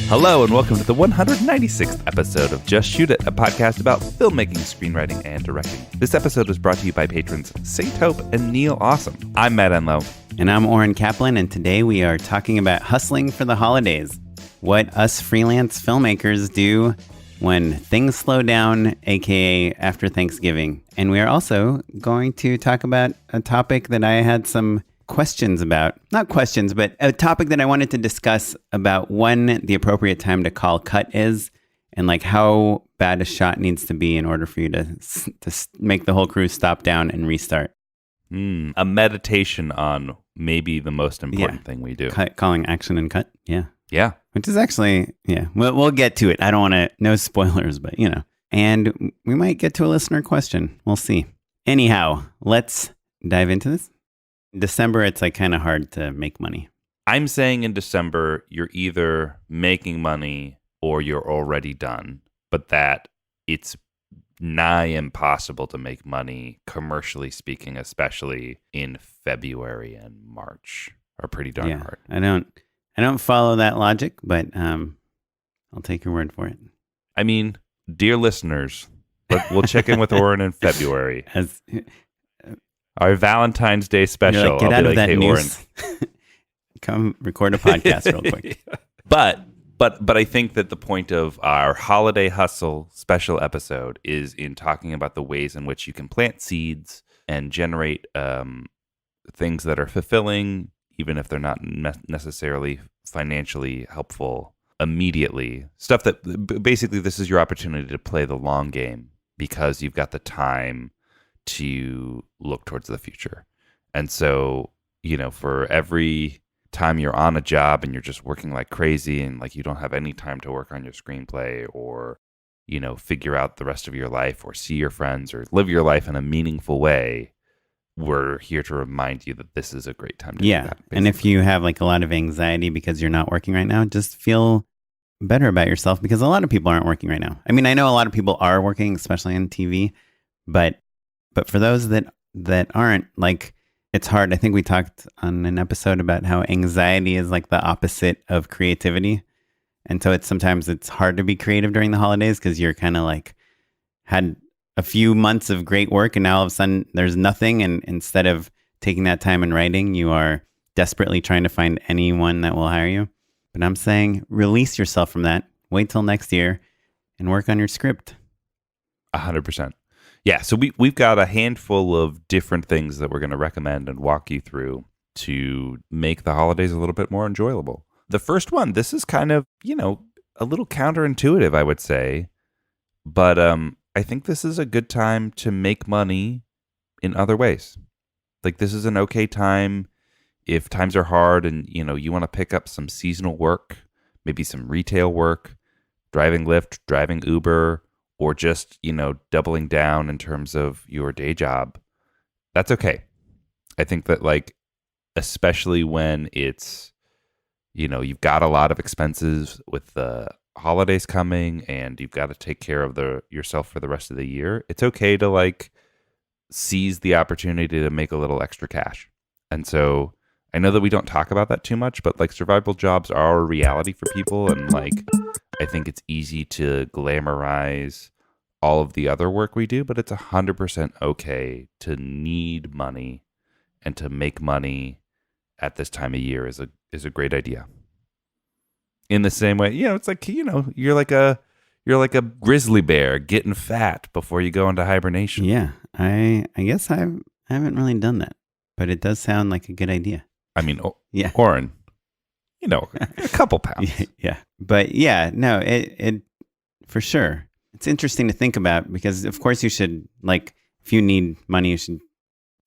Hello and welcome to the 196th episode of Just Shoot It, a podcast about filmmaking, screenwriting, and directing. This episode is brought to you by patrons Saint Hope and Neil Awesome. I'm Matt Enlow. And I'm Oren Kaplan, and today we are talking about hustling for the holidays. What us freelance filmmakers do when things slow down, aka after Thanksgiving. And we are also going to talk about a topic that I had some questions about. Not questions, but a topic that I wanted to discuss about when the appropriate time to call cut is, and like how bad a shot needs to be in order for you to make the whole crew stop down and restart. A meditation on maybe the most important thing we do. Calling action and cut. Yeah. Yeah. Which is actually, we'll get to it. I don't want to, no spoilers, but and we might get to a listener question. We'll see. Anyhow, let's dive into this. In December, it's like kind of hard to make money. I'm saying in December, you're either making money or you're already done, but that it's nigh impossible to make money, commercially speaking, especially in February and March are pretty darn hard. I don't follow that logic, but I'll take your word for it. I mean, dear listeners, we'll check in with Oren in February. Our Valentine's Day special. Like, get out of that news. Come record a podcast real quick. But I think that the point of our holiday hustle special episode is in talking about the ways in which you can plant seeds and generate things that are fulfilling, even if they're not necessarily financially helpful immediately. Stuff that basically this is your opportunity to play the long game because you've got the time to look towards the future. And so, for every time you're on a job and you're just working like crazy and like you don't have any time to work on your screenplay or, figure out the rest of your life or see your friends or live your life in a meaningful way, we're here to remind you that this is a great time to do that. Basically. And if you have like a lot of anxiety because you're not working right now, just feel better about yourself because a lot of people aren't working right now. I mean, I know a lot of people are working, especially on TV, but for those that aren't, like, it's hard. I think we talked on an episode about how anxiety is like the opposite of creativity. And so sometimes it's hard to be creative during the holidays because you're kind of like had a few months of great work and now all of a sudden there's nothing. And instead of taking that time and writing, you are desperately trying to find anyone that will hire you. But I'm saying release yourself from that. Wait till next year and work on your script. 100%. Yeah, so we've got a handful of different things that we're going to recommend and walk you through to make the holidays a little bit more enjoyable. The first one, this is kind of, a little counterintuitive, I would say. But I think this is a good time to make money in other ways. Like, this is an okay time if times are hard and, you want to pick up some seasonal work, maybe some retail work, driving Lyft, driving Uber, or just, doubling down in terms of your day job. That's okay. I think that, like, especially when it's, you've got a lot of expenses with the holidays coming and you've got to take care of yourself for the rest of the year, it's okay to, like, seize the opportunity to make a little extra cash. And so I know that we don't talk about that too much, but, like, survival jobs are a reality for people. And, like, I think it's easy to glamorize all of the other work we do, but it's 100% okay to need money, and to make money at this time of year is a great idea. In the same way, it's like, you're like a grizzly bear getting fat before you go into hibernation. Yeah, I guess I haven't really done that, but it does sound like a good idea. I mean, Oren, a couple pounds. Yeah. But no, it for sure. It's interesting to think about because, of course, you should, like, if you need money, you should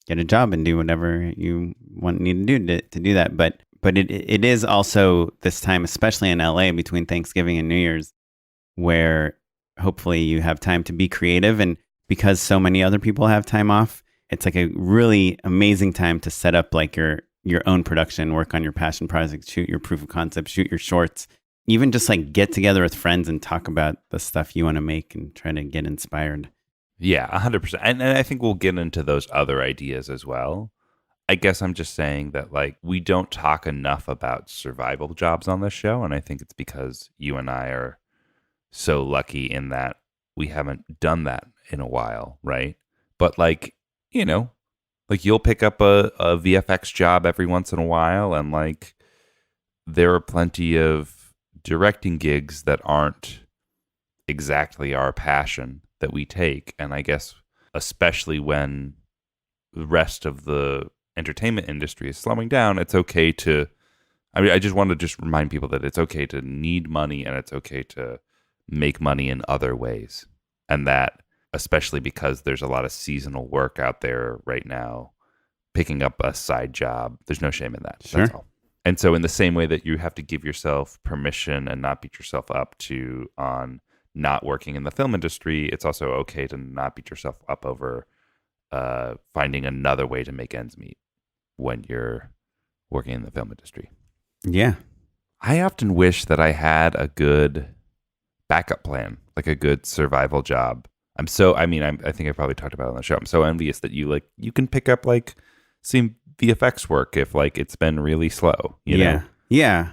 get a job and do whatever you need to do to do that. But it is also this time, especially in LA between Thanksgiving and New Year's, where hopefully you have time to be creative. And because so many other people have time off, it's like a really amazing time to set up like your own production, work on your passion projects, shoot your proof of concept, shoot your shorts, even just like get together with friends and talk about the stuff you want to make and try to get inspired. Yeah, 100%. And I think we'll get into those other ideas as well. I guess I'm just saying that like we don't talk enough about survival jobs on this show, and I think it's because you and I are so lucky in that we haven't done that in a while, right? But like, you know, like you'll pick up a VFX job every once in a while, and like there are plenty of directing gigs that aren't exactly our passion that we take. And I guess especially when the rest of the entertainment industry is slowing down, it's okay to, I mean, I just want to just remind people that it's okay to need money and it's okay to make money in other ways. And that, especially because there's a lot of seasonal work out there right now, picking up a side job, there's no shame in that. Sure. That's all. And so in the same way that you have to give yourself permission and not beat yourself up to on not working in the film industry, it's also okay to not beat yourself up over finding another way to make ends meet when you're working in the film industry. Yeah. I often wish that I had a good backup plan, like a good survival job. I think I probably talked about it on the show. I'm so envious that you can pick up like some VFX work if like it's been really slow. You know? Yeah.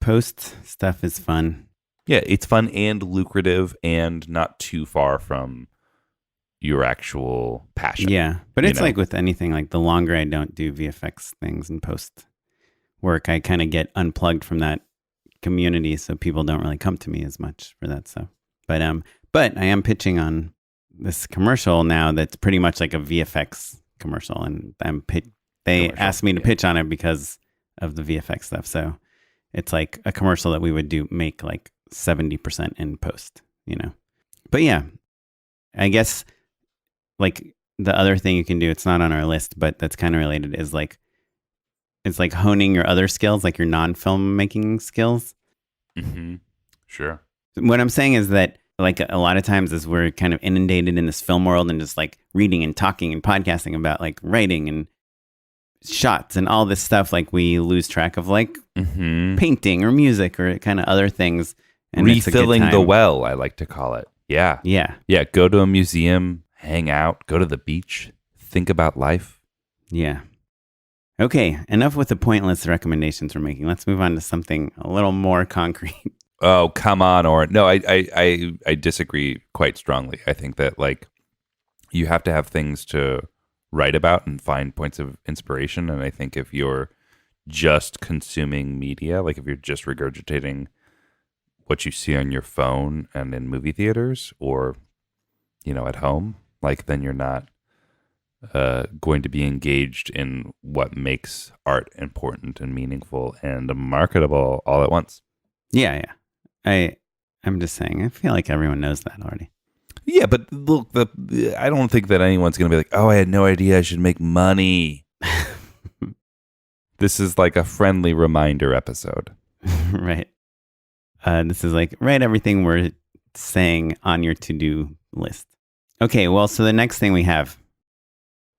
Post stuff is fun. Yeah, it's fun and lucrative and not too far from your actual passion. Yeah. But it's like with anything, like the longer I don't do VFX things and post work, I kind of get unplugged from that community. So people don't really come to me as much for that stuff. But I am pitching on this commercial now that's pretty much like a VFX commercial. And they asked me to pitch on it because of the VFX stuff. So it's like a commercial that we would make like 70% in post, you know? But yeah, I guess like the other thing you can do, it's not on our list, but that's kind of related, is like, it's like honing your other skills, like your non-film making skills. Mm-hmm. Sure. What I'm saying is that like a lot of times as we're kind of inundated in this film world and just like reading and talking and podcasting about like writing and shots and all this stuff, like we lose track of like painting or music or kind of other things. And refilling the well, I like to call it. Yeah. Yeah. Yeah. Go to a museum, hang out, go to the beach, think about life. Yeah. Okay. Enough with the pointless recommendations we're making. Let's move on to something a little more concrete. Oh, come on, Oren. No, I disagree quite strongly. I think that like you have to have things to write about and find points of inspiration. And I think if you're just consuming media, like if you're just regurgitating what you see on your phone and in movie theaters or, at home, like then you're not going to be engaged in what makes art important and meaningful and marketable all at once. Yeah. I'm just saying, I feel like everyone knows that already. Yeah, but look, I don't think that anyone's going to be like, oh, I had no idea I should make money. This is like a friendly reminder episode. Right. This is like, write everything we're saying on your to-do list. Okay, well, so the next thing we have,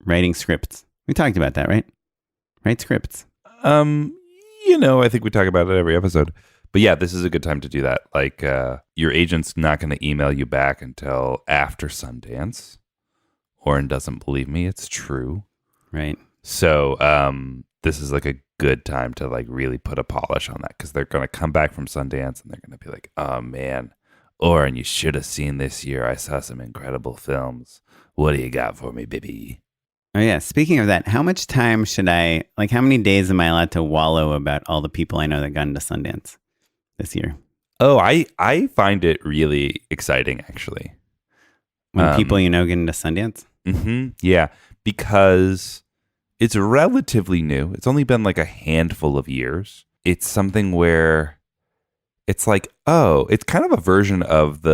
writing scripts. We talked about that, right? Write scripts. I think we talk about it every episode. But yeah, this is a good time to do that. Like, your agent's not going to email you back until after Sundance. Oren doesn't believe me. It's true. Right. So this is like a good time to like really put a polish on that because they're going to come back from Sundance and they're going to be like, oh, man, Oren, you should have seen this year. I saw some incredible films. What do you got for me, baby? Oh, yeah. Speaking of that, how much time should how many days am I allowed to wallow about all the people I know that got into Sundance this year? Oh, I find it really exciting, actually. When people get into Sundance? Mm-hmm, yeah, because it's relatively new. It's only been like a handful of years. It's something where it's like, oh, it's kind of a version of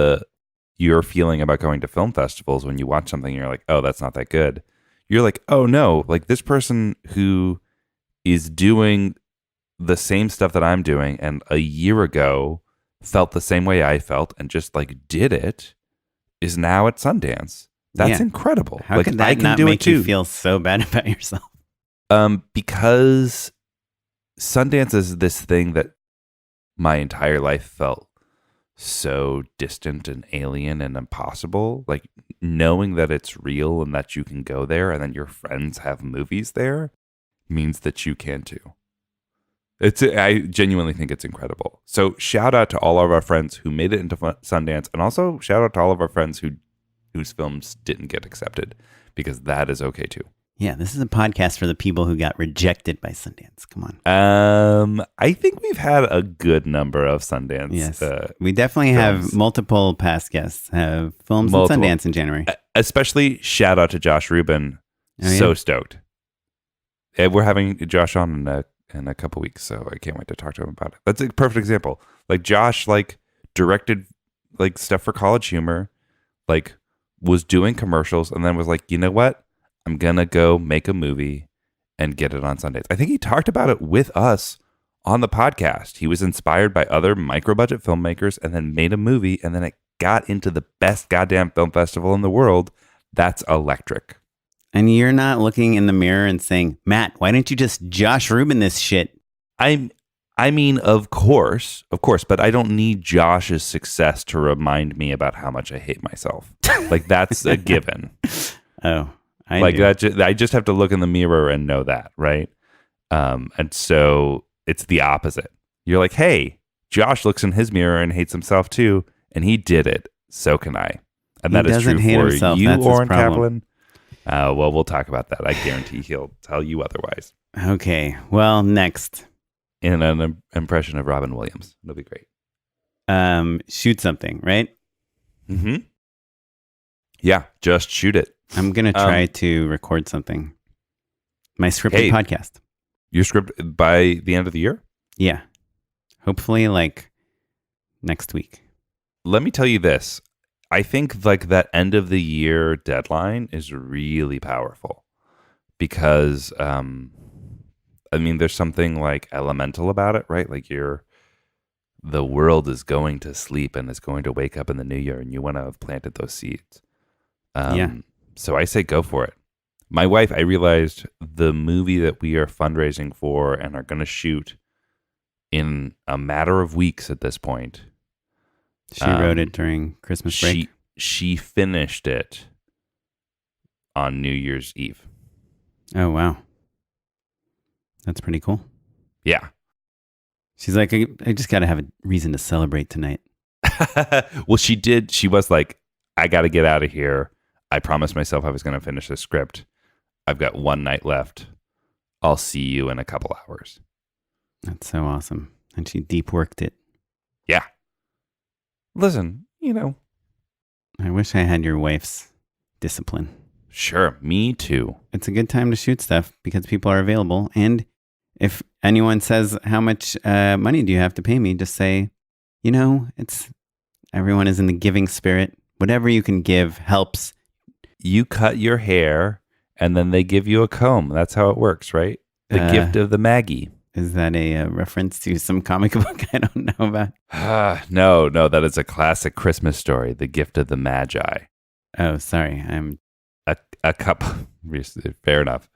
your feeling about going to film festivals when you watch something and you're like, oh, that's not that good. You're like, oh, no, like this person who is doing the same stuff that I'm doing and a year ago felt the same way I felt and just like did it is now at Sundance. That's incredible. How like, could that I can not do make it too. you feel so bad about yourself? Because Sundance is this thing that my entire life felt so distant and alien and impossible. Like knowing that it's real and that you can go there and then your friends have movies there means that you can too. I genuinely think it's incredible. So shout out to all of our friends who made it into Sundance, and also shout out to all of our friends whose films didn't get accepted, because that is okay too. Yeah, this is a podcast for the people who got rejected by Sundance. Come on. I think we've had a good number of Sundance. Yes, we definitely have multiple past guests have films in Sundance in January. Especially shout out to Josh Rubin. So stoked. We're having Josh on in a couple weeks, so I can't wait to talk to him about it. That's a perfect example. Like Josh, like directed like stuff for College Humor, like was doing commercials, and then was like, you know what? I'm gonna go make a movie and get it on Sundance. I think he talked about it with us on the podcast. He was inspired by other micro budget filmmakers and then made a movie, and then it got into the best goddamn film festival in the world. That's electric. And you're not looking in the mirror and saying, Matt, why didn't you just Josh Rubin this shit? I mean, of course, but I don't need Josh's success to remind me about how much I hate myself. Like that's a given. Oh, I just have to look in the mirror and know that, right? And so it's the opposite. You're like, hey, Josh looks in his mirror and hates himself too, and he did it. So can I. And that is true for you, Oren Kaplan. Well, we'll talk about that. I guarantee he'll tell you otherwise. Okay. Well, next. In an impression of Robin Williams. It'll be great. Shoot something, right? Mm-hmm. Yeah, just shoot it. I'm going to try to record something. My scripted podcast. Your script by the end of the year? Yeah. Hopefully like next week. Let me tell you this. I think like that end of the year deadline is really powerful because, I mean, there's something like elemental about it, right? Like the world is going to sleep and is going to wake up in the new year, and you want to have planted those seeds. So I say go for it. My wife, I realized the movie that we are fundraising for and are going to shoot in a matter of weeks at this point. She wrote it during Christmas break. She finished it on New Year's Eve. Oh, wow. That's pretty cool. Yeah. She's like, I just got to have a reason to celebrate tonight. Well, she did. She was like, I got to get out of here. I promised myself I was going to finish the script. I've got one night left. I'll see you in a couple hours. That's so awesome. And she deep worked it. Yeah. Listen, I wish I had your wife's discipline. Sure, me too. It's a good time to shoot stuff because people are available. And if anyone says, how much money do you have to pay me? Just say, everyone is in the giving spirit. Whatever you can give helps. You cut your hair and then they give you a comb. That's how it works, right? The gift of the Maggie. Is that a reference to some comic book I don't know about? No, that is a classic Christmas story, The Gift of the Magi. Oh, sorry. I'm a cup. Fair enough.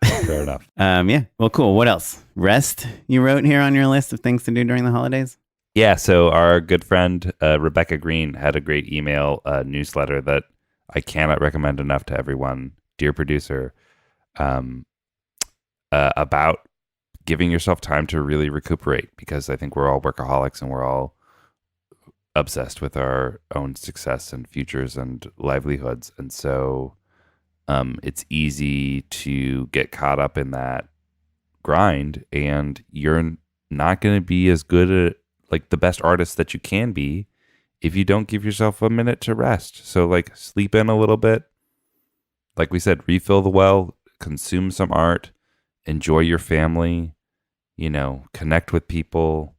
Yeah. Well, cool. What else? Rest you wrote here on your list of things to do during the holidays? Yeah. So our good friend Rebecca Green had a great email newsletter that I cannot recommend enough to everyone, dear producer, about giving yourself time to really recuperate, because I think we're all workaholics and we're all obsessed with our own success and futures and livelihoods. And so it's easy to get caught up in that grind, and you're not going to be as good at like the best artist that you can be if you don't give yourself a minute to rest. So like sleep in a little bit. Like we said, refill the well, consume some art, enjoy your family, connect with people,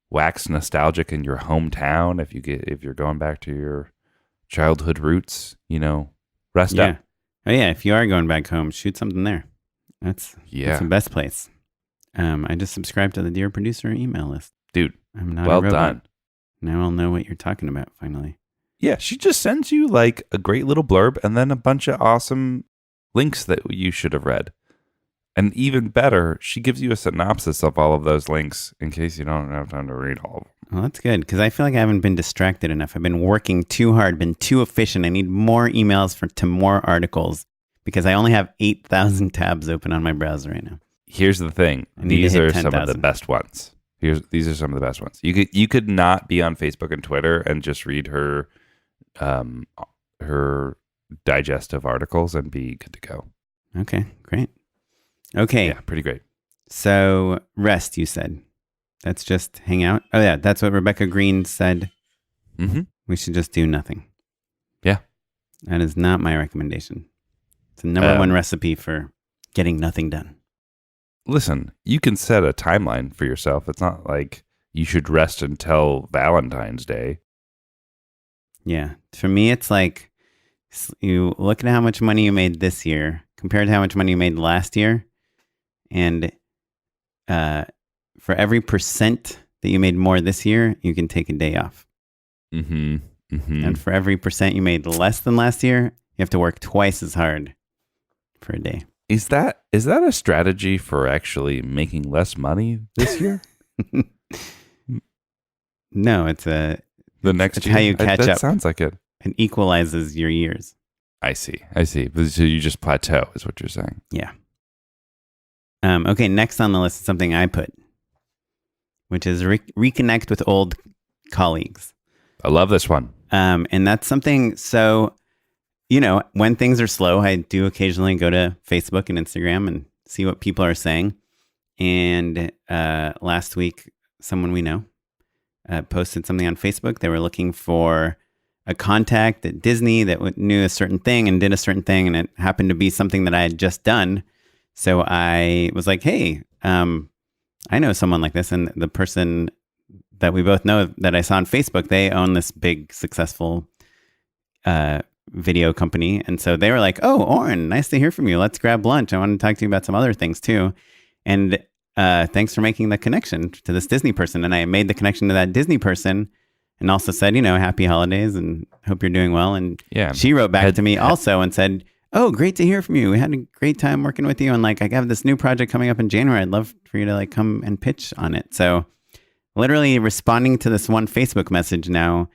wax nostalgic in your hometown if you're going back to your childhood roots, rest up. Oh yeah, if you are going back home, shoot something there. That's the best place. I just subscribed to the Dear Producer email list. Dude, I'm not well a robot. done. Now I'll know what you're talking about finally. Yeah, she just sends you like a great little blurb and then a bunch of awesome links that you should have read. And even better, she gives you a synopsis of all of those links in case you don't have time to read all of them. Well, that's good, because I feel like I haven't been distracted enough. I've been working too hard, been too efficient. I need more emails to more articles, because I only have 8,000 tabs open on my browser right now. Here's the thing. I need to These hit are some of the 10,000. best ones. These are some of the best ones. You could not be on Facebook and Twitter and just read her digestive articles and be good to go. Okay, great. Okay, Yeah, pretty great. so rest, you said. That's just hang out. Oh yeah, that's what Rebecca Green said. Mm-hmm. We should just do nothing. Yeah. That is not my recommendation. It's the number one recipe for getting nothing done. Listen, you can set a timeline for yourself. It's not like you should rest until Valentine's Day. Yeah. For me, it's like you look at how much money you made this year compared to how much money you made last year. And for every percent that you made more this year, you can take a day off. Mm-hmm. Mm-hmm. And for every percent you made less than last year, you have to work twice as hard for a day. Is that a strategy for actually making less money this year? No, it's The next it's year? how you catch that up. Sounds like it. It equalizes your years. I see. So you just plateau is what you're saying. Yeah. Okay, next on the list is something I put, which is reconnect with old colleagues. I love this one. And that's something, so, when things are slow, I do occasionally go to Facebook and Instagram and see what people are saying. And last week, someone we know posted something on Facebook. They were looking for a contact at Disney that knew a certain thing and did a certain thing. And it happened to be something that I had just done. So I was like, hey, I know someone like this. And the person that we both know that I saw on Facebook, they own this big, successful video company. And so they were like, oh, Oren, nice to hear from you. Let's grab lunch. I want to talk to you about some other things too. And thanks for making the connection to this Disney person. And I made the connection to that Disney person and also said, happy holidays and hope you're doing well. And she wrote back to me also and said, oh, great to hear from you. We had a great time working with you. And I have this new project coming up in January. I'd love for you to come and pitch on it. So literally responding to this one Facebook message now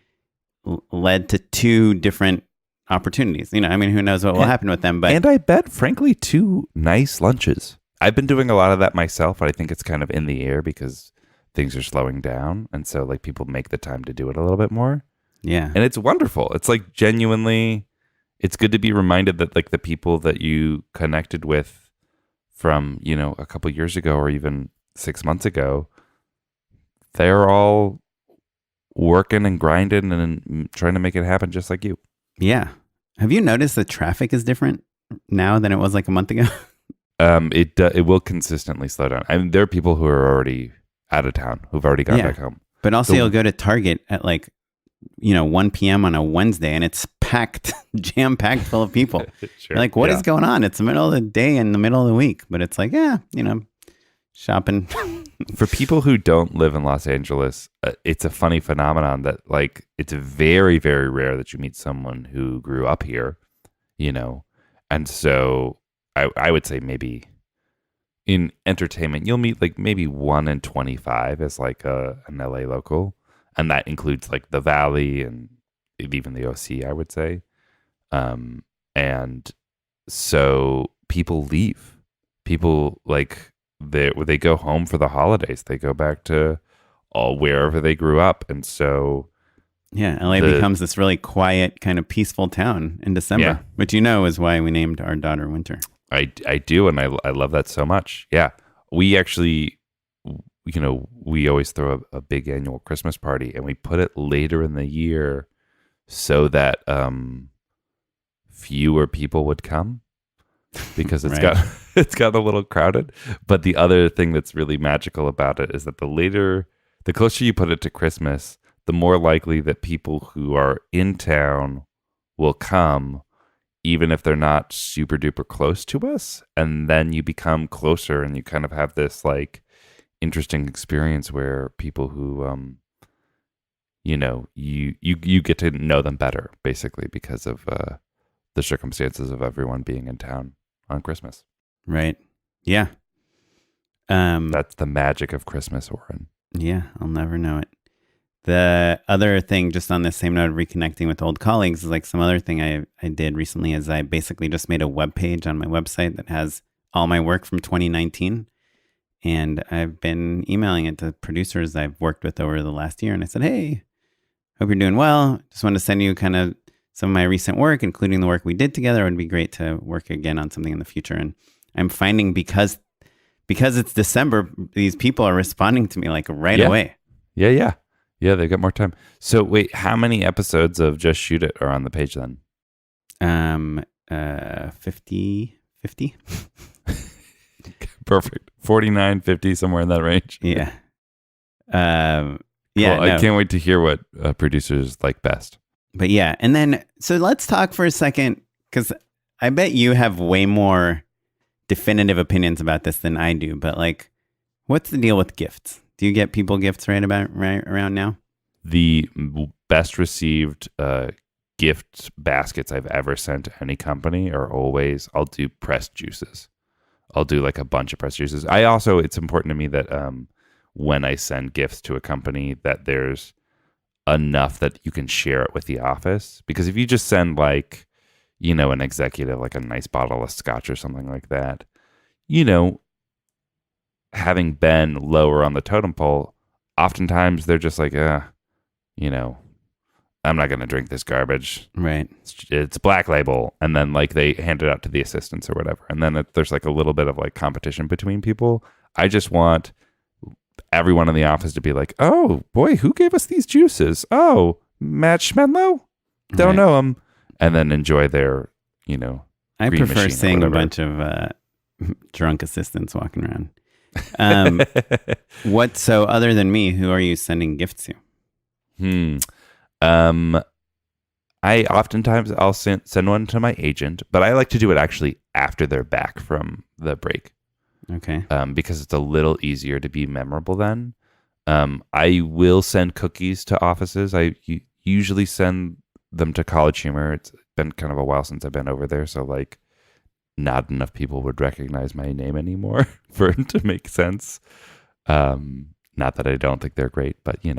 led to two different opportunities. Who knows what will happen with them. And I bet, frankly, 2 nice lunches. I've been doing a lot of that myself, but I think it's kind of in the air because things are slowing down. And so people make the time to do it a little bit more. Yeah. And it's wonderful. It's genuinely, it's good to be reminded that the people that you connected with from, a couple years ago or even 6 months ago, they're all working and grinding and trying to make it happen just like you. Yeah. Have you noticed the traffic is different now than it was a month ago? It will consistently slow down. I mean, there are people who are already out of town who've already gone back home. But also you'll go to Target at 1 p.m. on a Wednesday and it's packed, jam-packed full of people. Sure. You're what is going on? It's the middle of the day in the middle of the week. But it's shopping. For people who don't live in Los Angeles, it's a funny phenomenon that it's very, very rare that you meet someone who grew up here, and so I would say maybe in entertainment, you'll meet maybe 1 in 25 as an LA local. And that includes the Valley and even the OC, I would say. And so people leave. People they go home for the holidays. They go back to wherever they grew up. And so yeah, LA becomes this really quiet, kind of peaceful town in December, which is why we named our daughter Winter. I do, and I love that so much. Yeah, we actually, we always throw a big annual Christmas party, and we put it later in the year so that fewer people would come because it's got a little crowded. But the other thing that's really magical about it is that the closer you put it to Christmas, the more likely that people who are in town will come, even if they're not super duper close to us. And then you become closer and you kind of have this interesting experience where people who, you get to know them better basically because of the circumstances of everyone being in town on Christmas. Right. Yeah. That's the magic of Christmas, Oren. Yeah. I'll never know it. The other thing, just on the same note of reconnecting with old colleagues, is some other thing I did recently is I basically just made a web page on my website that has all my work from 2019. And I've been emailing it to producers I've worked with over the last year. And I said, hey, hope you're doing well. Just wanted to send you kind of some of my recent work, including the work we did together. It would be great to work again on something in the future. And I'm finding because it's December, these people are responding to me like right away. Yeah. They've got more time. So wait, how many episodes of Just Shoot It are on the page then? 50. Perfect. 49, 50, somewhere in that range. Yeah. Well, I can't wait to hear what producers like best. But yeah, and then so let's talk for a second, because I bet you have way more definitive opinions about this than I do. But like, what's the deal with gifts? Do you get people gifts right around now? The best received gift baskets I've ever sent to any company are always, I'll do pressed juices. I'll do like a bunch of pressed juices. It's important to me that when I send gifts to a company, that there's enough that you can share it with the office. Because if you just send like, an executive, like a nice bottle of scotch or something like that, having been lower on the totem pole, oftentimes they're just like, I'm not going to drink this garbage. Right. It's Black Label. And then like they hand it out to the assistants or whatever. And then there's like a little bit of like competition between people. I just want everyone in the office to be like, oh boy, who gave us these juices? Oh, Matt Schmenlow? Don't know him. And then enjoy their, I green prefer machine or seeing a whatever. bunch of drunk assistants walking around. So other than me, who are you sending gifts to? I oftentimes I'll send one to my agent, but I like to do it actually after they're back from the break. Okay. Because it's a little easier to be memorable then. I will send cookies to offices. I usually send them to College Humor. It's been kind of a while since I've been over there, so like not enough people would recognize my name anymore for it to make sense. Not that I don't think they're great, but I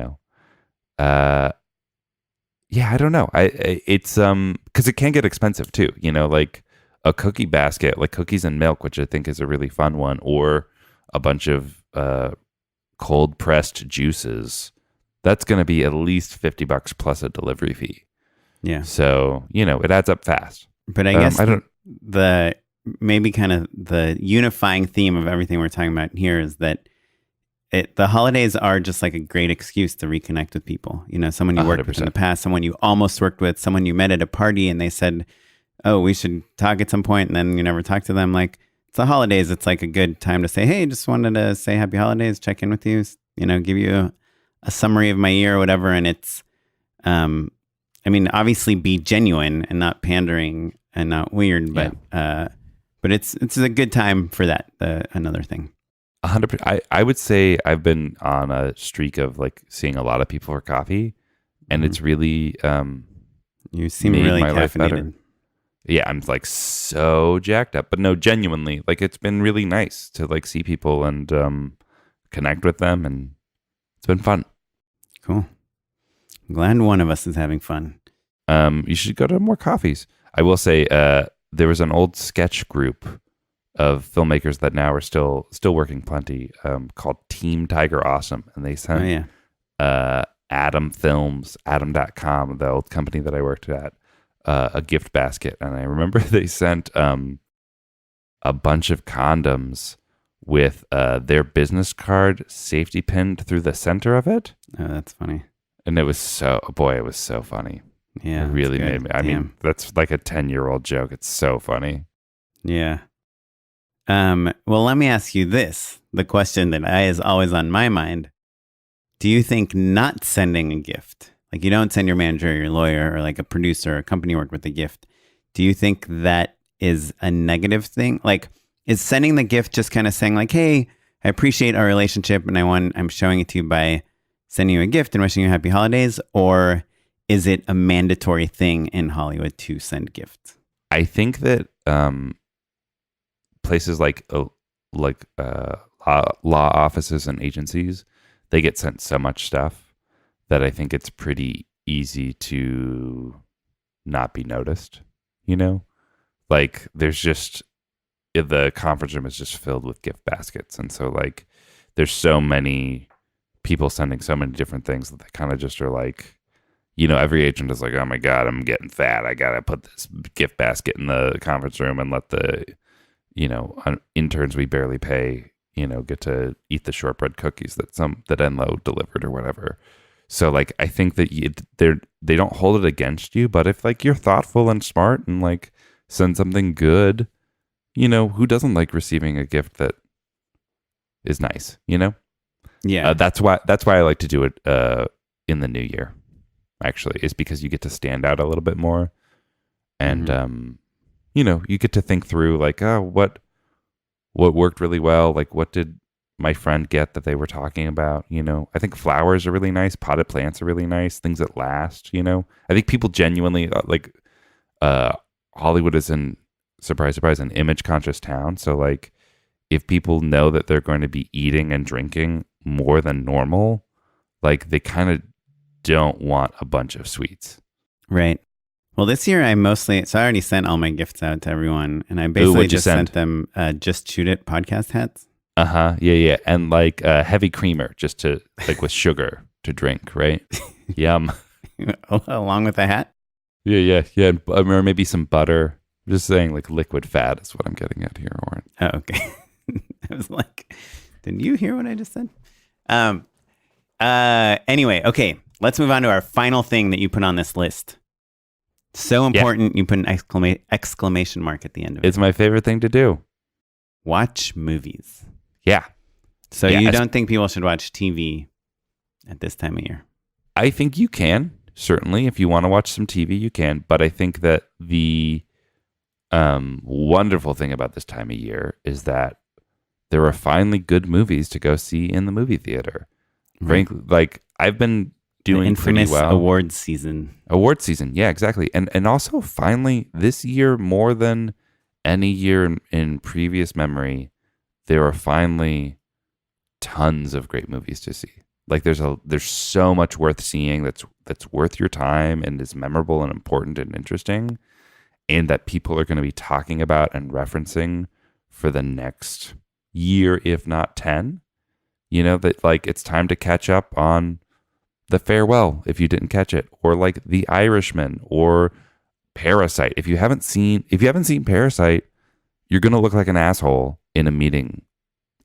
don't know. It's because it can get expensive too. Like a cookie basket, like cookies and milk, which I think is a really fun one, or a bunch of cold pressed juices. That's going to be at least $50 plus a delivery fee. Yeah. So it adds up fast. But I guess maybe kind of the unifying theme of everything we're talking about here is that the holidays are just like a great excuse to reconnect with people. Someone you worked 100%. with in the past, someone you almost worked with, someone you met at a party and they said, oh, we should talk at some point, and then you never talk to them. Like, it's the holidays. It's like a good time to say, hey, just wanted to say happy holidays, check in with you, give you a summary of my year or whatever. And it's, obviously be genuine and not pandering and not weird, but it's a good time for that. Another thing. 100%. I would say I've been on a streak of like seeing a lot of people for coffee, and it's really you seem made really my life better. caffeinated. Yeah, I'm like so jacked up, but no, genuinely, like it's been really nice to like see people and connect with them, and it's been fun. Cool. I'm glad one of us is having fun. You should go to more coffees. I will say there was an old sketch group of filmmakers that now are still working plenty, called Team Tiger Awesome, and they sent Adam Films, Adam.com, the old company that I worked at, a gift basket. And I remember they sent a bunch of condoms with their business card safety pinned through the center of it. Oh, that's funny. And it was so funny. Yeah, it really made me. I mean, that's like a 10-year-old joke. It's so funny. Yeah. Well, let me ask you this, the question that is always on my mind. Do you think not sending a gift, like you don't send your manager or your lawyer or like a producer or a company you work with a gift, do you think that is a negative thing? Like, is sending the gift just kind of saying like, hey, I appreciate our relationship and I'm showing it to you by sending you a gift and wishing you happy holidays? Or is it a mandatory thing in Hollywood to send gifts? I think that places like law offices and agencies, they get sent so much stuff that I think it's pretty easy to not be noticed. Like there's just, the conference room is just filled with gift baskets, and so like there's so many people sending so many different things that they kind of just are like, every agent is like, oh my God, I'm getting fat. I got to put this gift basket in the conference room and let the, interns we barely pay, get to eat the shortbread cookies that Enlo delivered or whatever. So like, I think that they don't hold it against you, but if like you're thoughtful and smart and like send something good, who doesn't like receiving a gift that is nice, Yeah. That's why I like to do it in the new year, actually, is because you get to stand out a little bit more. And, you get to think through like, oh, what worked really well? Like, what did my friend get that they were talking about? I think flowers are really nice. Potted plants are really nice. Things that last, I think people genuinely Hollywood is surprise, an image conscious town. So like, if people know that they're going to be eating and drinking more than normal, like they kind of don't want a bunch of sweets. Right. Well, this year I already sent all my gifts out to everyone, and I basically just sent them Just Shoot It podcast hats. Yeah. And like heavy creamer just to like with sugar to drink, right? Yum. Along with the hat? Yeah. Or maybe some butter. I'm just saying like liquid fat is what I'm getting at here, Oren. Oh, okay. I was like, didn't you hear what I just said? Anyway, okay. Let's move on to our final thing that you put on this list. So important, you put an exclamation mark at the end of it. It's my favorite thing to do. Watch movies. Yeah. So you don't think people should watch TV at this time of year? I think you can. Certainly, if you want to watch some TV, you can. But I think that the wonderful thing about this time of year is that there are finally good movies to go see in the movie theater. Frankly, like I've been doing pretty well. Awards season. Yeah, exactly. And also finally this year, more than any year in previous memory, there are finally tons of great movies to see. Like there's so much worth seeing that's worth your time and is memorable and important and interesting, and that people are going to be talking about and referencing for the next year, if not 10. That like it's time to catch up on The Farewell if you didn't catch it, or like The Irishman or Parasite. If you haven't seen Parasite, you're going to look like an asshole in a meeting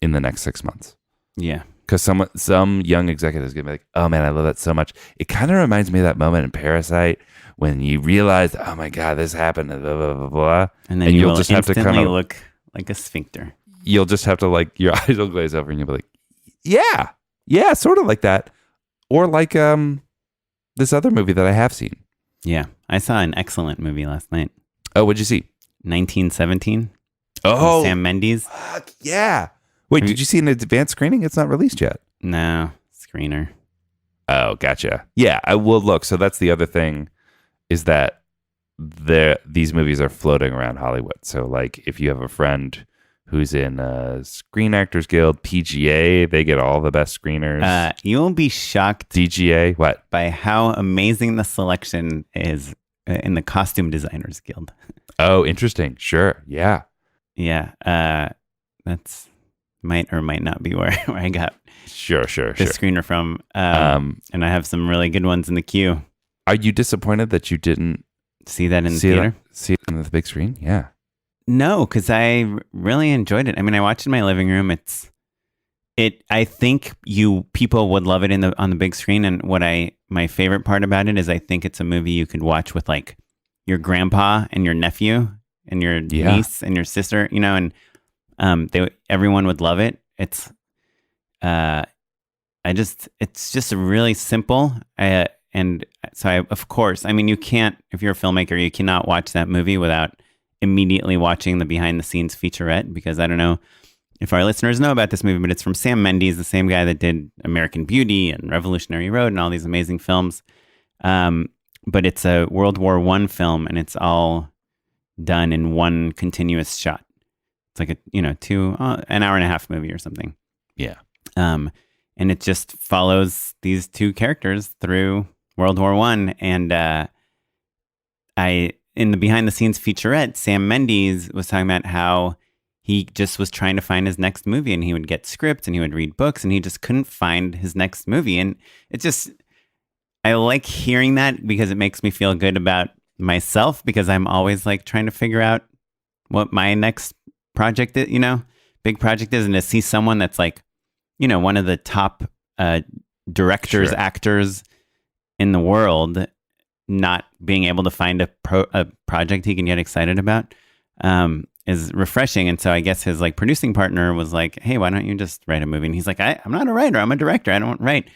in the next 6 months. Yeah. Because some young executive is going to be like, oh man, I love that so much. It kind of reminds me of that moment in Parasite when you realize, oh my God, this happened, blah, blah, blah, blah. And then you'll just have to kind of look like a sphincter. You'll just have to like, your eyes will glaze over and you'll be like, yeah, sort of like that. Or like this other movie that I have seen. Yeah. I saw an excellent movie last night. Oh, what'd you see? 1917. Oh. Sam Mendes. Fuck, yeah. Wait, did you see an advanced screening? It's not released yet. No, screener. Oh, gotcha. Yeah, I will look. So that's the other thing is that these movies are floating around Hollywood. So like if you have a friend who's in Screen Actors Guild, PGA, they get all the best screeners. You'll be shocked. DGA, what? By how amazing the selection is in the Costume Designers Guild. Oh, interesting. Sure. Yeah. Yeah. That's might or might not be where I got sure the screener from. And I have some really good ones in the queue. Are you disappointed that you didn't see that in the theater? See it on the big screen? Yeah. No, because I really enjoyed it. I mean, I watched it in my living room. I think people would love it on the big screen. And my favorite part about it is I think it's a movie you could watch with like your grandpa and your nephew and your niece and your sister, and everyone would love it. It's just really simple. And so of course, I mean, you can't, if you're a filmmaker, you cannot watch that movie without immediately watching the behind the scenes featurette, because I don't know if our listeners know about this movie, but it's from Sam Mendes, the same guy that did American Beauty and Revolutionary Road and all these amazing films. But it's a World War I film, and it's all done in one continuous shot. It's like an hour and a half movie or something. Yeah. And it just follows these two characters through World War I. And in the behind the scenes featurette, Sam Mendes was talking about how he just was trying to find his next movie, and he would get scripts and he would read books, and he just couldn't find his next movie. And it just, I like hearing that because it makes me feel good about myself, because I'm always like trying to figure out what my next project is, big project is. And to see someone that's like, one of the top directors, Sure. actors in the world, not being able to find a project he can get excited about is refreshing. And so I guess his like producing partner was like, hey, why don't you just write a movie? And he's like, I'm not a writer. I'm a director. I don't write.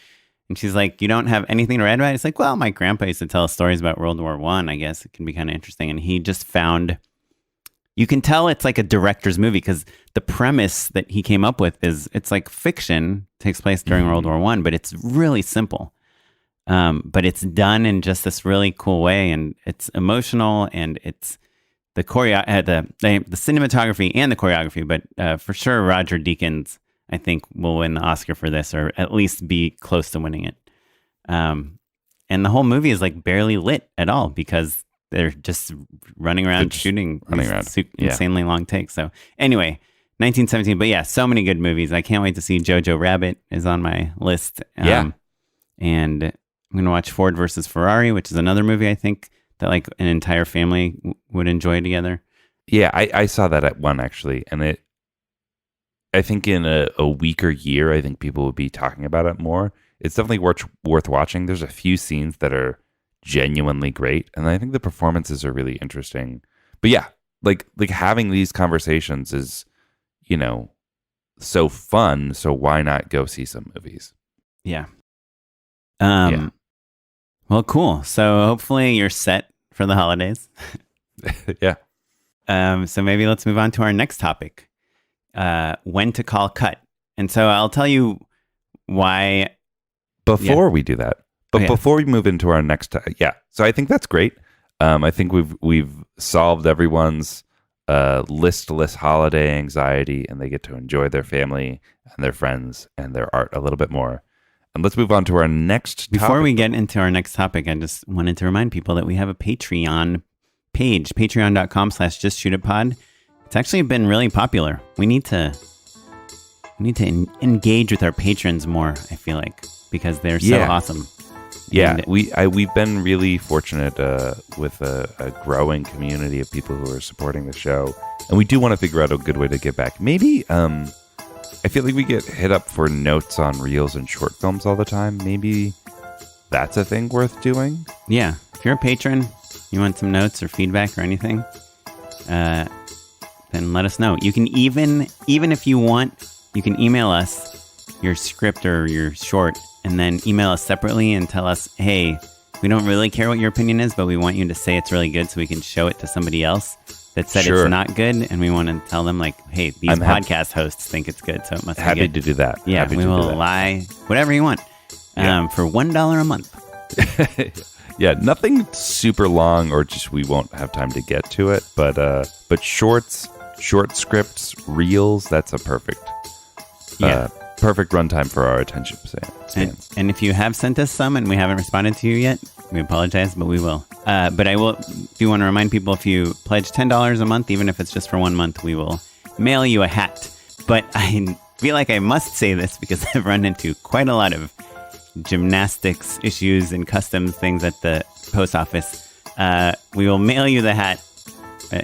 And she's like, you don't have anything to write about? It's like, well, my grandpa used to tell us stories about World War I. I guess it can be kind of interesting. And he just found, you can tell it's like a director's movie because the premise that he came up with is, it's like fiction, takes place during World War I, but it's really simple. But it's done in just this really cool way, and it's emotional, and it's the cinematography and the choreography. But for sure, Roger Deakins, I think, will win the Oscar for this, or at least be close to winning it. And the whole movie is like barely lit at all because they're just running around shooting insanely long takes. So anyway, 1917. But yeah, so many good movies. I can't wait to see Jojo Rabbit is on my list. And I'm going to watch Ford versus Ferrari, which is another movie I think that like an entire family would enjoy together. Yeah, I saw that at one actually, and I think in a weaker year, I think people would be talking about it more. It's definitely worth watching. There's a few scenes that are genuinely great, and I think the performances are really interesting. But yeah, like having these conversations is, so fun. So why not go see some movies? Yeah. Well, cool. So hopefully you're set for the holidays. Yeah. So maybe let's move on to our next topic. When to call cut. And so I'll tell you why. Before we do that, before we move into our next, so I think that's great. I think we've solved everyone's listless holiday anxiety, and they get to enjoy their family and their friends and their art a little bit more. And let's move on to our next topic. Before we get into our next topic, I just wanted to remind people that we have a Patreon page, patreon.com/justshootitpod. It's actually been really popular. We need to engage with our patrons more, I feel like, because they're so awesome. Yeah, and we've been really fortunate with a growing community of people who are supporting the show, and we do want to figure out a good way to get back. Maybe I feel like we get hit up for notes on reels and short films all the time. Maybe that's a thing worth doing. Yeah, if you're a patron, you want some notes or feedback or anything, then let us know. You can even if you want, you can email us your script or your short, and then email us separately and tell us, hey, we don't really care what your opinion is, but we want you to say it's really good so we can show it to somebody else that said it's not good, and we want to tell them like, hey, these podcast hosts think it's good, so it must be good. Happy to do that. Yeah, we will lie whatever you want for $1 a month. Yeah, nothing super long, or just we won't have time to get to it, but short scripts, reels, that's a perfect runtime for our attention span. And if you have sent us some and we haven't responded to you yet, we apologize, but we will. But I do want to remind people, if you pledge $10 a month, even if it's just for 1 month, we will mail you a hat. But I feel like I must say this because I've run into quite a lot of gymnastics issues and customs things at the post office. We will mail you the hat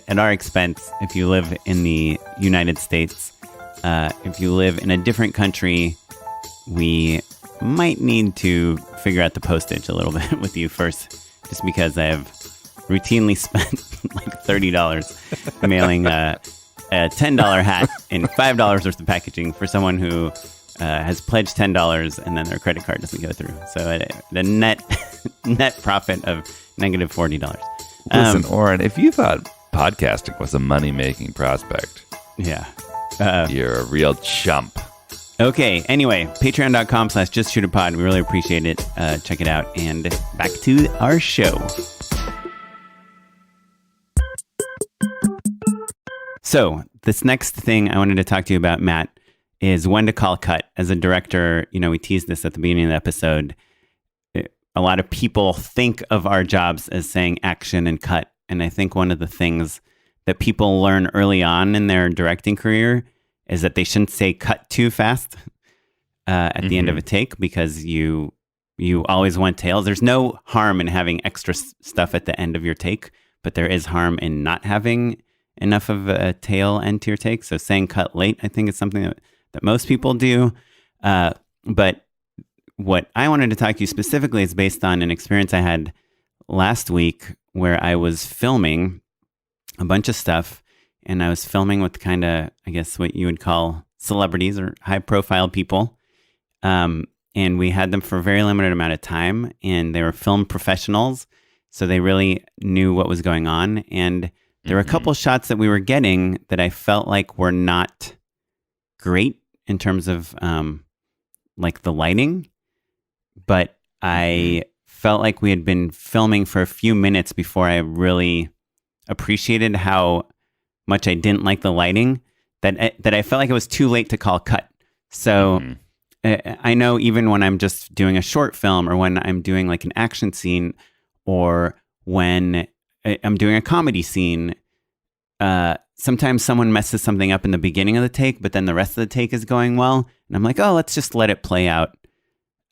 at our expense if you live in the United States. If you live in a different country, we might need to figure out the postage a little bit with you first, just because I have routinely spent like $30 mailing a $10 hat and $5 worth of packaging for someone who has pledged $10 and then their credit card doesn't go through. So the net profit of negative $40. Listen, Oren, if you thought podcasting was a money-making prospect, you're a real chump. Okay, anyway, patreon.com/justshootitpod. We really appreciate it. Check it out. And back to our show. So this next thing I wanted to talk to you about, Matt, is when to call cut. As a director, we teased this at the beginning of the episode. A lot of people think of our jobs as saying action and cut. And I think one of the things that people learn early on in their directing career is that they shouldn't say cut too fast at the end of a take, because you always want tails. There's no harm in having extra stuff at the end of your take, but there is harm in not having enough of a tail end to your take. So saying cut late, I think, is something that most people do. But what I wanted to talk to you specifically is based on an experience I had last week where I was filming a bunch of stuff, and I was filming with kind of, I guess, what you would call celebrities or high profile people. And we had them for a very limited amount of time, and they were film professionals. So they really knew what was going on. And there were a couple shots that we were getting that I felt like were not great in terms of like the lighting. But I felt like we had been filming for a few minutes before I really appreciated how much I didn't like the lighting, that I felt like it was too late to call cut. So I know even when I'm just doing a short film, or when I'm doing like an action scene, or when I'm doing a comedy scene, sometimes someone messes something up in the beginning of the take, but then the rest of the take is going well. And I'm like, oh, let's just let it play out.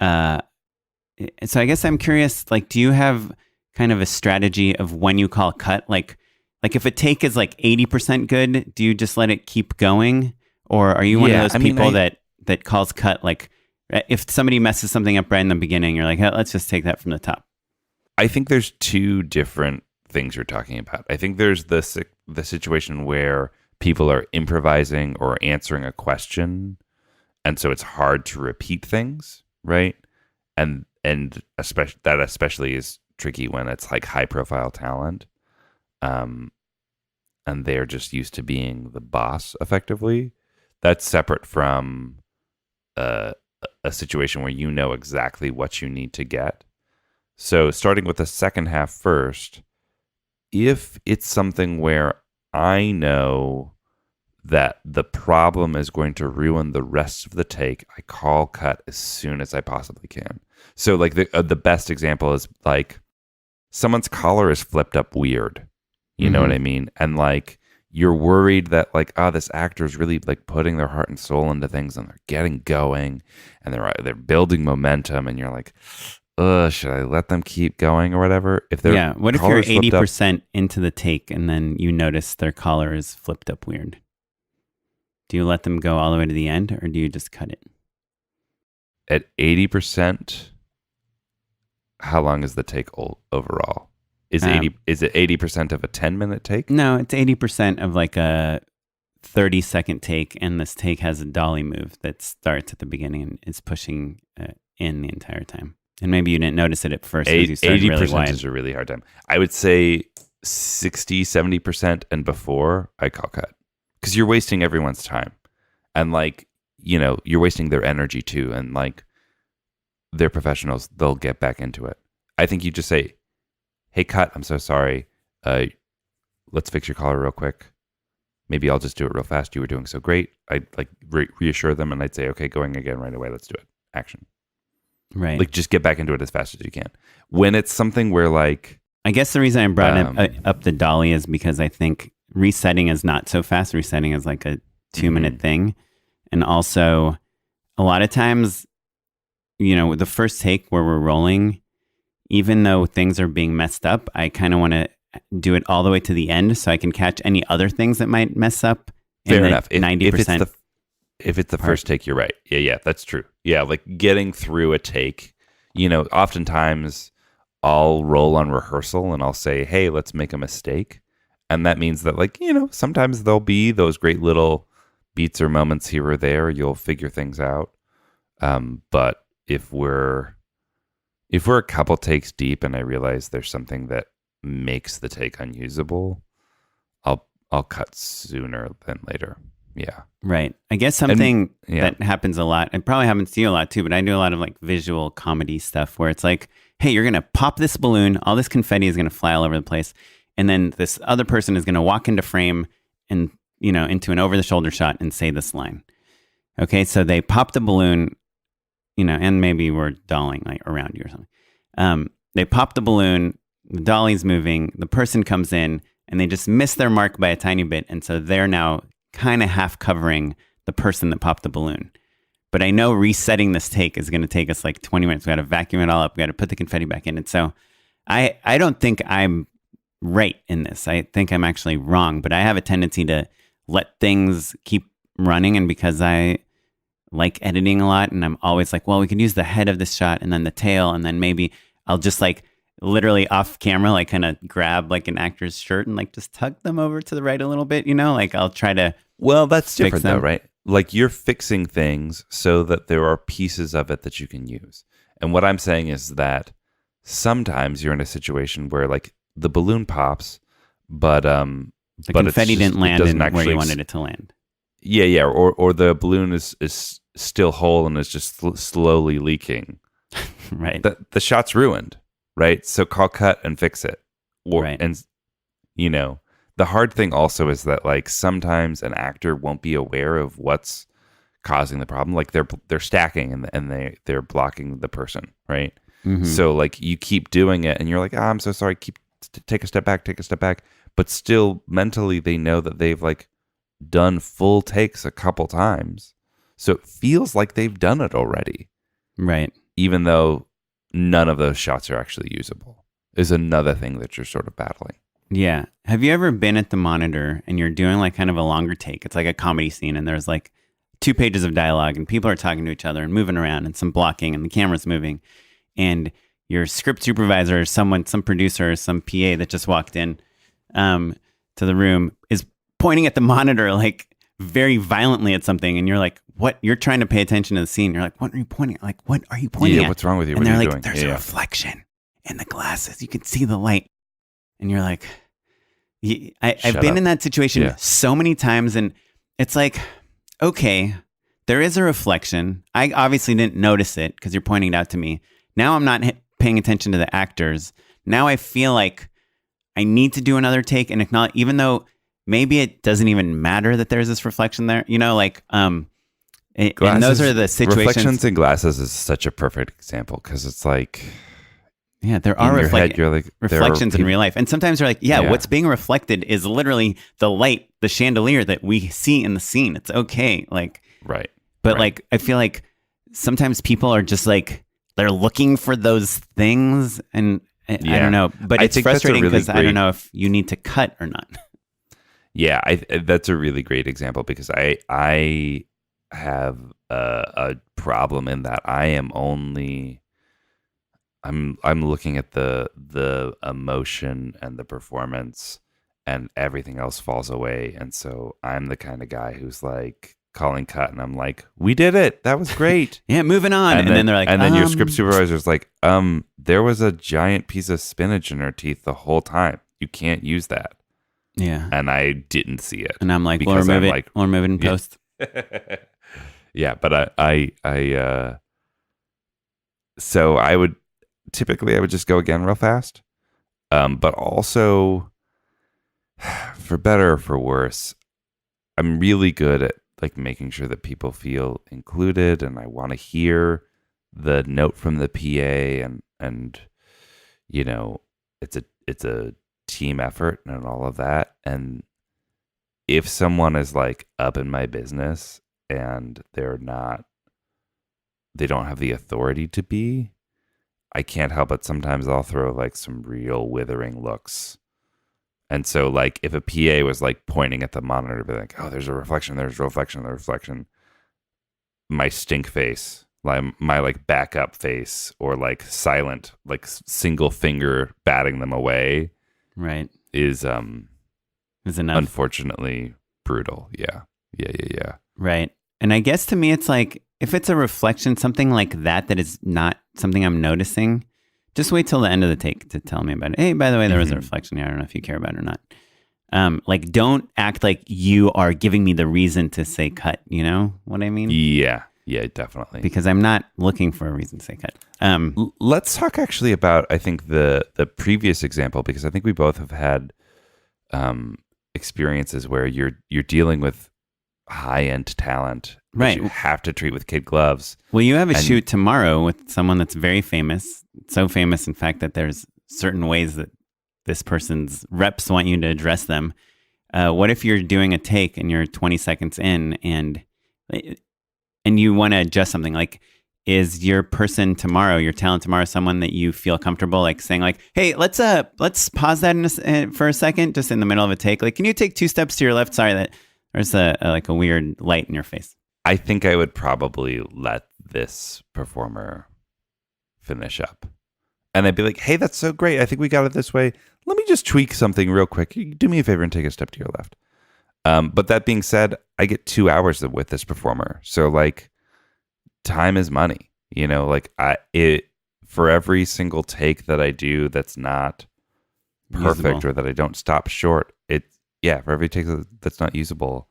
So I guess I'm curious, like, do you have kind of a strategy of when you call cut? Like if a take is like 80% good, do you just let it keep going? Or are you one of those people that calls cut? Like if somebody messes something up right in the beginning, you're like, oh, let's just take that from the top. I think there's two different things you're talking about. I think there's the situation where people are improvising or answering a question, and so it's hard to repeat things, right? And especially is tricky when it's like high profile talent, and they're just used to being the boss effectively. That's separate from a situation where you know exactly what you need to get. So starting with the second half first, if it's something where I know that the problem is going to ruin the rest of the take, I call cut as soon as I possibly can. So like the best example is like someone's collar is flipped up weird. You know what I mean? And like you're worried that like, oh, this actor is really like putting their heart and soul into things, and they're getting going, and they're building momentum, and you're like, should I let them keep going or whatever? If they're what if you're 80% into the take and then you notice their collar is flipped up weird? Do you let them go all the way to the end, or do you just cut it? At 80%, how long is the take overall? Is it 80% of a 10-minute take? No, it's 80% of like a 30-second take, and this take has a dolly move that starts at the beginning and is pushing in the entire time. And maybe you didn't notice it at first because you started really wide. 80% is a really hard time. I would say 60, 70% and before, I call cut. Because you're wasting everyone's time. And like, you know, you're wasting their energy too. And like, they're professionals. They'll get back into it. I think you just say, hey, cut, I'm so sorry. Let's fix your collar real quick. Maybe I'll just do it real fast. You were doing so great. I'd like reassure them, and I'd say, okay, going again right away. Let's do it. Action. Right. Like just get back into it as fast as you can. When it's something where like, I guess the reason I brought up the dolly is because I think resetting is not so fast. Resetting is like a 2-minute thing. And also a lot of times, you know, the first take where we're rolling, even though things are being messed up, I kind of want to do it all the way to the end so I can catch any other things that might mess up. Fair enough. 90%. If it's the first take, you're right. Yeah, that's true. Yeah, like getting through a take, you know, oftentimes I'll roll on rehearsal and I'll say, hey, let's make a mistake. And that means that, like, you know, sometimes there'll be those great little beats or moments here or there. You'll figure things out. But if we're a couple takes deep and I realize there's something that makes the take unusable, I'll cut sooner than later. Yeah. Right. I guess something that happens a lot, it probably happens to you a lot too, but I do a lot of like visual comedy stuff where it's like, hey, you're going to pop this balloon, all this confetti is going to fly all over the place. And then this other person is going to walk into frame and, you know, into an over the shoulder shot and say this line. Okay. So they pop the balloon, you know, and maybe we're dollying like around you or something. They pop the balloon, the dolly's moving, the person comes in, and they just miss their mark by a tiny bit. And so they're now kind of half covering the person that popped the balloon. But I know resetting this take is going to take us like 20 minutes. We got to vacuum it all up. We got to put the confetti back in. And so I don't think I'm right in this. I think I'm actually wrong, but I have a tendency to let things keep running. And because I like editing a lot and I'm always like, well, we could use the head of this shot and then the tail. And then maybe I'll just like literally off camera, like kind of grab like an actor's shirt and like just tug them over to the right a little bit, like I'll try to. Well, that's different though, right? Like you're fixing things so that there are pieces of it that you can use. And what I'm saying is that sometimes you're in a situation where like the balloon pops, but the confetti didn't land in where you wanted it to land. Yeah, or the balloon is still whole and is just slowly leaking. Right. The shot's ruined, right? So call cut and fix it. Right. And the hard thing also is that like sometimes an actor won't be aware of what's causing the problem. Like they're stacking and they're blocking the person, right? Mm-hmm. So like you keep doing it and you're like, I'm so sorry, take a step back. But still mentally they know that they've like done full takes a couple times. So it feels like they've done it already. Right. Even though none of those shots are actually usable is another thing that you're sort of battling. Yeah. Have you ever been at the monitor and you're doing like kind of a longer take? It's like a comedy scene and there's like 2 pages of dialogue and people are talking to each other and moving around and some blocking and the camera's moving. And your script supervisor or some producer or some PA that just walked in to the room is pointing at the monitor like very violently at something. And you're like, what? You're trying to pay attention to the scene. You're like, what are you pointing at? Like, what are you pointing at? What's wrong with you? And what they're are you like, doing? there's a reflection in the glasses. You can see the light. And you're like, I've been in that situation so many times. And it's like, okay, there is a reflection. I obviously didn't notice it because you're pointing it out to me. Now I'm not paying attention to the actors. Now I feel like I need to do another take and acknowledge, even though maybe it doesn't even matter that there's this reflection there, and those are the situations. Reflections in glasses is such a perfect example because it's like, yeah, there are reflections in real life. And sometimes you're like, what's being reflected is literally the light, the chandelier that we see in the scene. It's okay. Like, right. But like, I feel like sometimes people are just like, they're looking for those things. And I don't know, but it's frustrating because I don't know if you need to cut or not. Yeah, that's a really great example because I have a problem in that I'm looking at the emotion and the performance and everything else falls away. And so I'm the kind of guy who's like calling cut and I'm like, we did it. That was great. Yeah, moving on. And then they're like, and then your script supervisor's like, there was a giant piece of spinach in her teeth the whole time. You can't use that. Yeah. And I didn't see it. And I'm like, we'll remove it in post. Yeah, but so I would just go again real fast. But also, for better or for worse, I'm really good at like making sure that people feel included, and I want to hear the note from the PA, and it's a team effort and all of that. And if someone is like up in my business and they don't have the authority to be, I can't help it. Sometimes I'll throw like some real withering looks. And so like if a PA was like pointing at the monitor to be like, oh, there's a reflection, my stink face, like my like backup face, or like silent, like single finger batting them away, right, is enough. Unfortunately brutal. Yeah. Right. And I guess to me it's like, if it's a reflection, something like that is not something I'm noticing, just wait till the end of the take to tell me about it. Hey, by the way, there was a reflection here. I don't know if you care about it or not. Like, don't act like you are giving me the reason to say cut. You know what I mean? Yeah, definitely. Because I'm not looking for a reason to say cut. Let's talk actually about, I think, the previous example, because I think we both have had experiences where you're dealing with high-end talent, right? You have to treat with kid gloves. Well, you have a shoot tomorrow with someone that's very famous, so famous, in fact, that there's certain ways that this person's reps want you to address them. What if you're doing a take and you're 20 seconds in and you want to adjust something? Like, is your person tomorrow, your talent tomorrow, someone that you feel comfortable like saying like, hey, let's pause that for a second, just in the middle of a take. Like, can you take 2 steps to your left? Sorry, that there's a weird light in your face. I think I would probably let this performer finish up. And I'd be like, hey, that's so great. I think we got it this way. Let me just tweak something real quick. You do me a favor and take a step to your left. But that being said, I get 2 hours with this performer. So like, time is money. You know, like for every single take that I do that's not perfect Usable. or that I don't stop short, for every take that's not usable,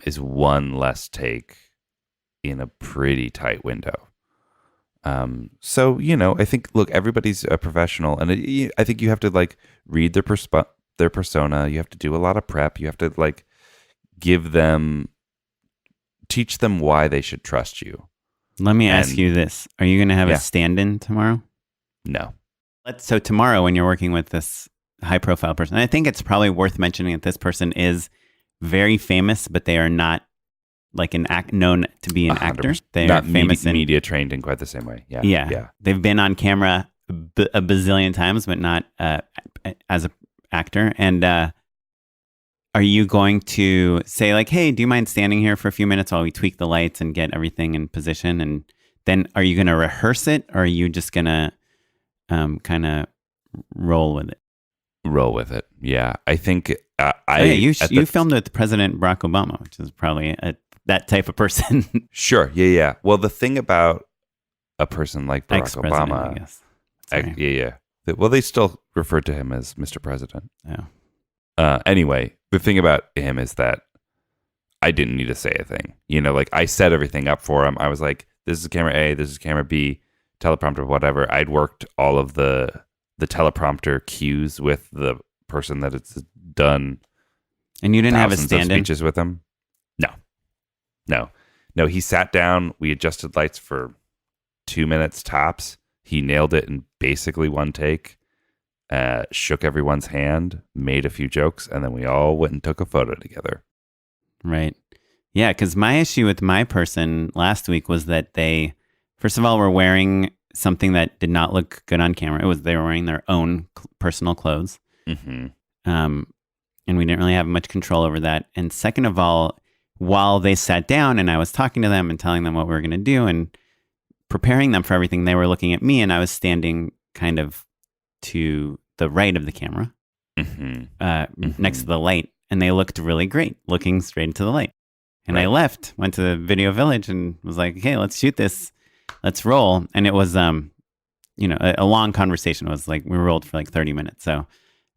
is one less take in a pretty tight window. So, you know, I think, look, everybody's a professional, and I think you have to like read their persona. You have to do a lot of prep. You have to like teach them why they should trust you. Let me ask you this. Are you going to have a stand-in tomorrow? No. So tomorrow when you're working with this high-profile person, and I think it's probably worth mentioning that this person is very famous, but they are not like known to be an 100%. actor. They not are famous media trained in quite the same way. Yeah. They've been on camera a bazillion times, but not as an actor. And are you going to say like, hey, do you mind standing here for a few minutes while we tweak the lights and get everything in position? And then are you going to rehearse it, or are you just going to kind of roll with it? Roll with it. Yeah. I think you filmed with President Barack Obama, which is probably that type of person. Sure. Yeah. Well, the thing about a person like Barack Ex-president, Obama, I guess. Sorry. Well, they still refer to him as Mr. President. Oh. Anyway, the thing about him is that I didn't need to say a thing. You know, like I set everything up for him. I was like, this is camera A, this is camera B, teleprompter, whatever. I'd worked all of the teleprompter cues with the person that it's done. And you didn't have a thousands of stand-in? speeches with him. No. He sat down. We adjusted lights for 2 minutes tops. He nailed it in basically one take. Shook everyone's hand, made a few jokes, and then we all went and took a photo together. Right. Yeah, because my issue with my person last week was that they, first of all, were wearing something that did not look good on camera. They were wearing their own personal clothes. Mm-hmm. And we didn't really have much control over that. And second of all, while they sat down and I was talking to them and telling them what we were going to do and preparing them for everything, they were looking at me, and I was standing kind of to the right of the camera, next to the light, and they looked really great, looking straight into the light. And I went to the video village and was like, "Okay, let's shoot this, let's roll." And it was, a long conversation. It was like we rolled for like 30 minutes. So,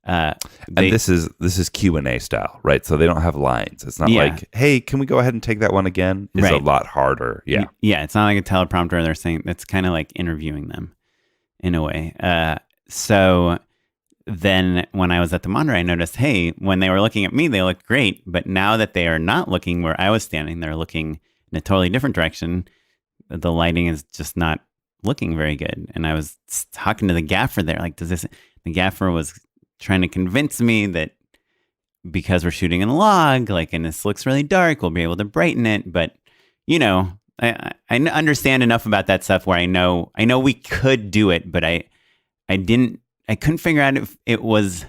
and this is Q&A style, right? So they don't have lines. It's not like, "Hey, can we go ahead and take that one again?" It's a lot harder. Yeah, It's not like a teleprompter. They're saying it's kind of like interviewing them in a way. So then when I was at the monitor, I noticed, hey, when they were looking at me, they looked great. But now that they are not looking where I was standing, they're looking in a totally different direction. The lighting is just not looking very good. And I was talking to the gaffer there, like, the gaffer was trying to convince me that because we're shooting in a log, like, and this looks really dark, we'll be able to brighten it. But, you know, I understand enough about that stuff where I know we could do it, but I couldn't figure out if it was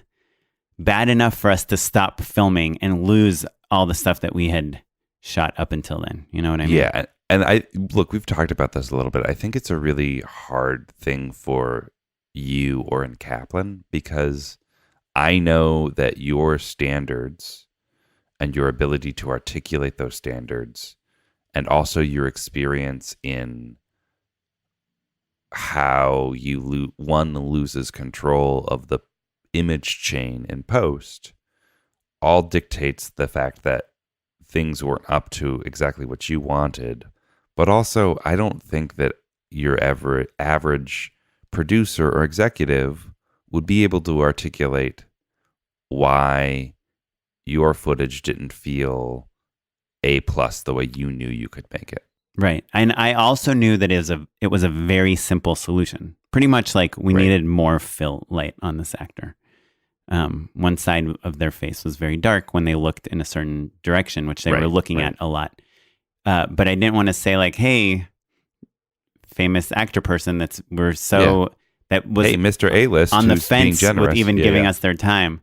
bad enough for us to stop filming and lose all the stuff that we had shot up until then. You know what I mean? Yeah. And we've talked about this a little bit. I think it's a really hard thing for you, Oren Kaplan, because I know that your standards and your ability to articulate those standards, and also your experience in how one loses control of the image chain in post, all dictates the fact that things weren't up to exactly what you wanted. But also, I don't think that your average producer or executive would be able to articulate why your footage didn't feel A+ the way you knew you could make it. Right. And I also knew that it was a very simple solution. Pretty much like we needed more fill light on this actor. One side of their face was very dark when they looked in a certain direction, which they Right, were looking right. at a lot. But I didn't want to say like, hey, famous actor person that was Hey, Mr. A-list on the who's being fence generous. with even Yeah, giving yeah. us their time.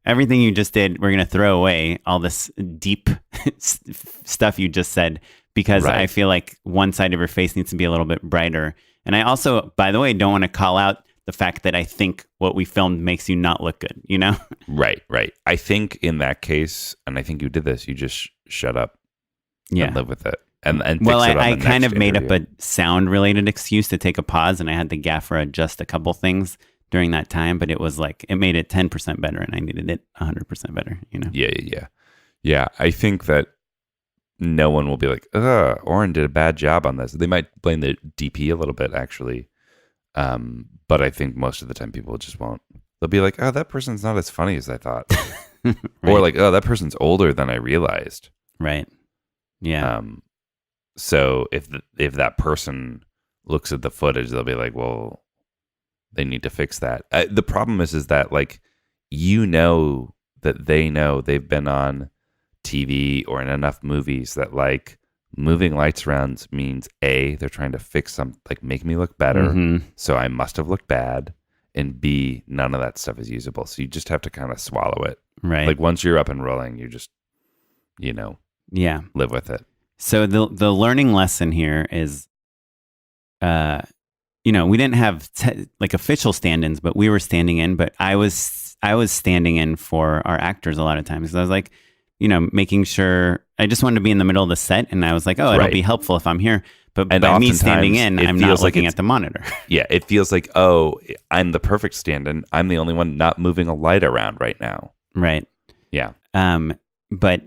Everything you just did, we're going to throw away all this deep stuff you just said, because Right. I feel like one side of your face needs to be a little bit brighter. And I also, by the way, don't want to call out the fact that I think what we filmed makes you not look good, you know? Right. I think in that case, and I think you did this, you just shut up Yeah. and live with it. And Well, fix it on I the kind next of made up interview. a sound related excuse to take a pause, and I had the gaffer adjust a couple things during that time, but it was like, it made it 10% better, and I needed it 100% better, you know? Yeah. I think that no one will be like, Oren did a bad job on this. They might blame the DP a little bit, actually. But I think most of the time people just won't. They'll be like, oh, that person's not as funny as I thought. Right. Or like, oh, that person's older than I realized. Right. Yeah. So if that person looks at the footage, they'll be like, well, they need to fix that. The problem is that like, that they know they've been on TV or in enough movies that like moving lights around means A, they're trying to fix like make me look better. Mhm. So I must have looked bad. And B, none of that stuff is usable. So you just have to kind of swallow it. Right. Like once you're up and rolling, you just, Yeah. live with it. So the learning lesson here is, we didn't have like official stand-ins, but we were standing in. But I was standing in for our actors a lot of times. So I was like, making sure I just wanted to be in the middle of the set, and I was like, oh, it'll Right. be helpful if I'm here. But And by me oftentimes standing in, it I'm feels not like looking it's- at the monitor. Yeah, it feels like, oh, I'm the perfect stand-in. I'm the only one not moving a light around right now. Right. Yeah. But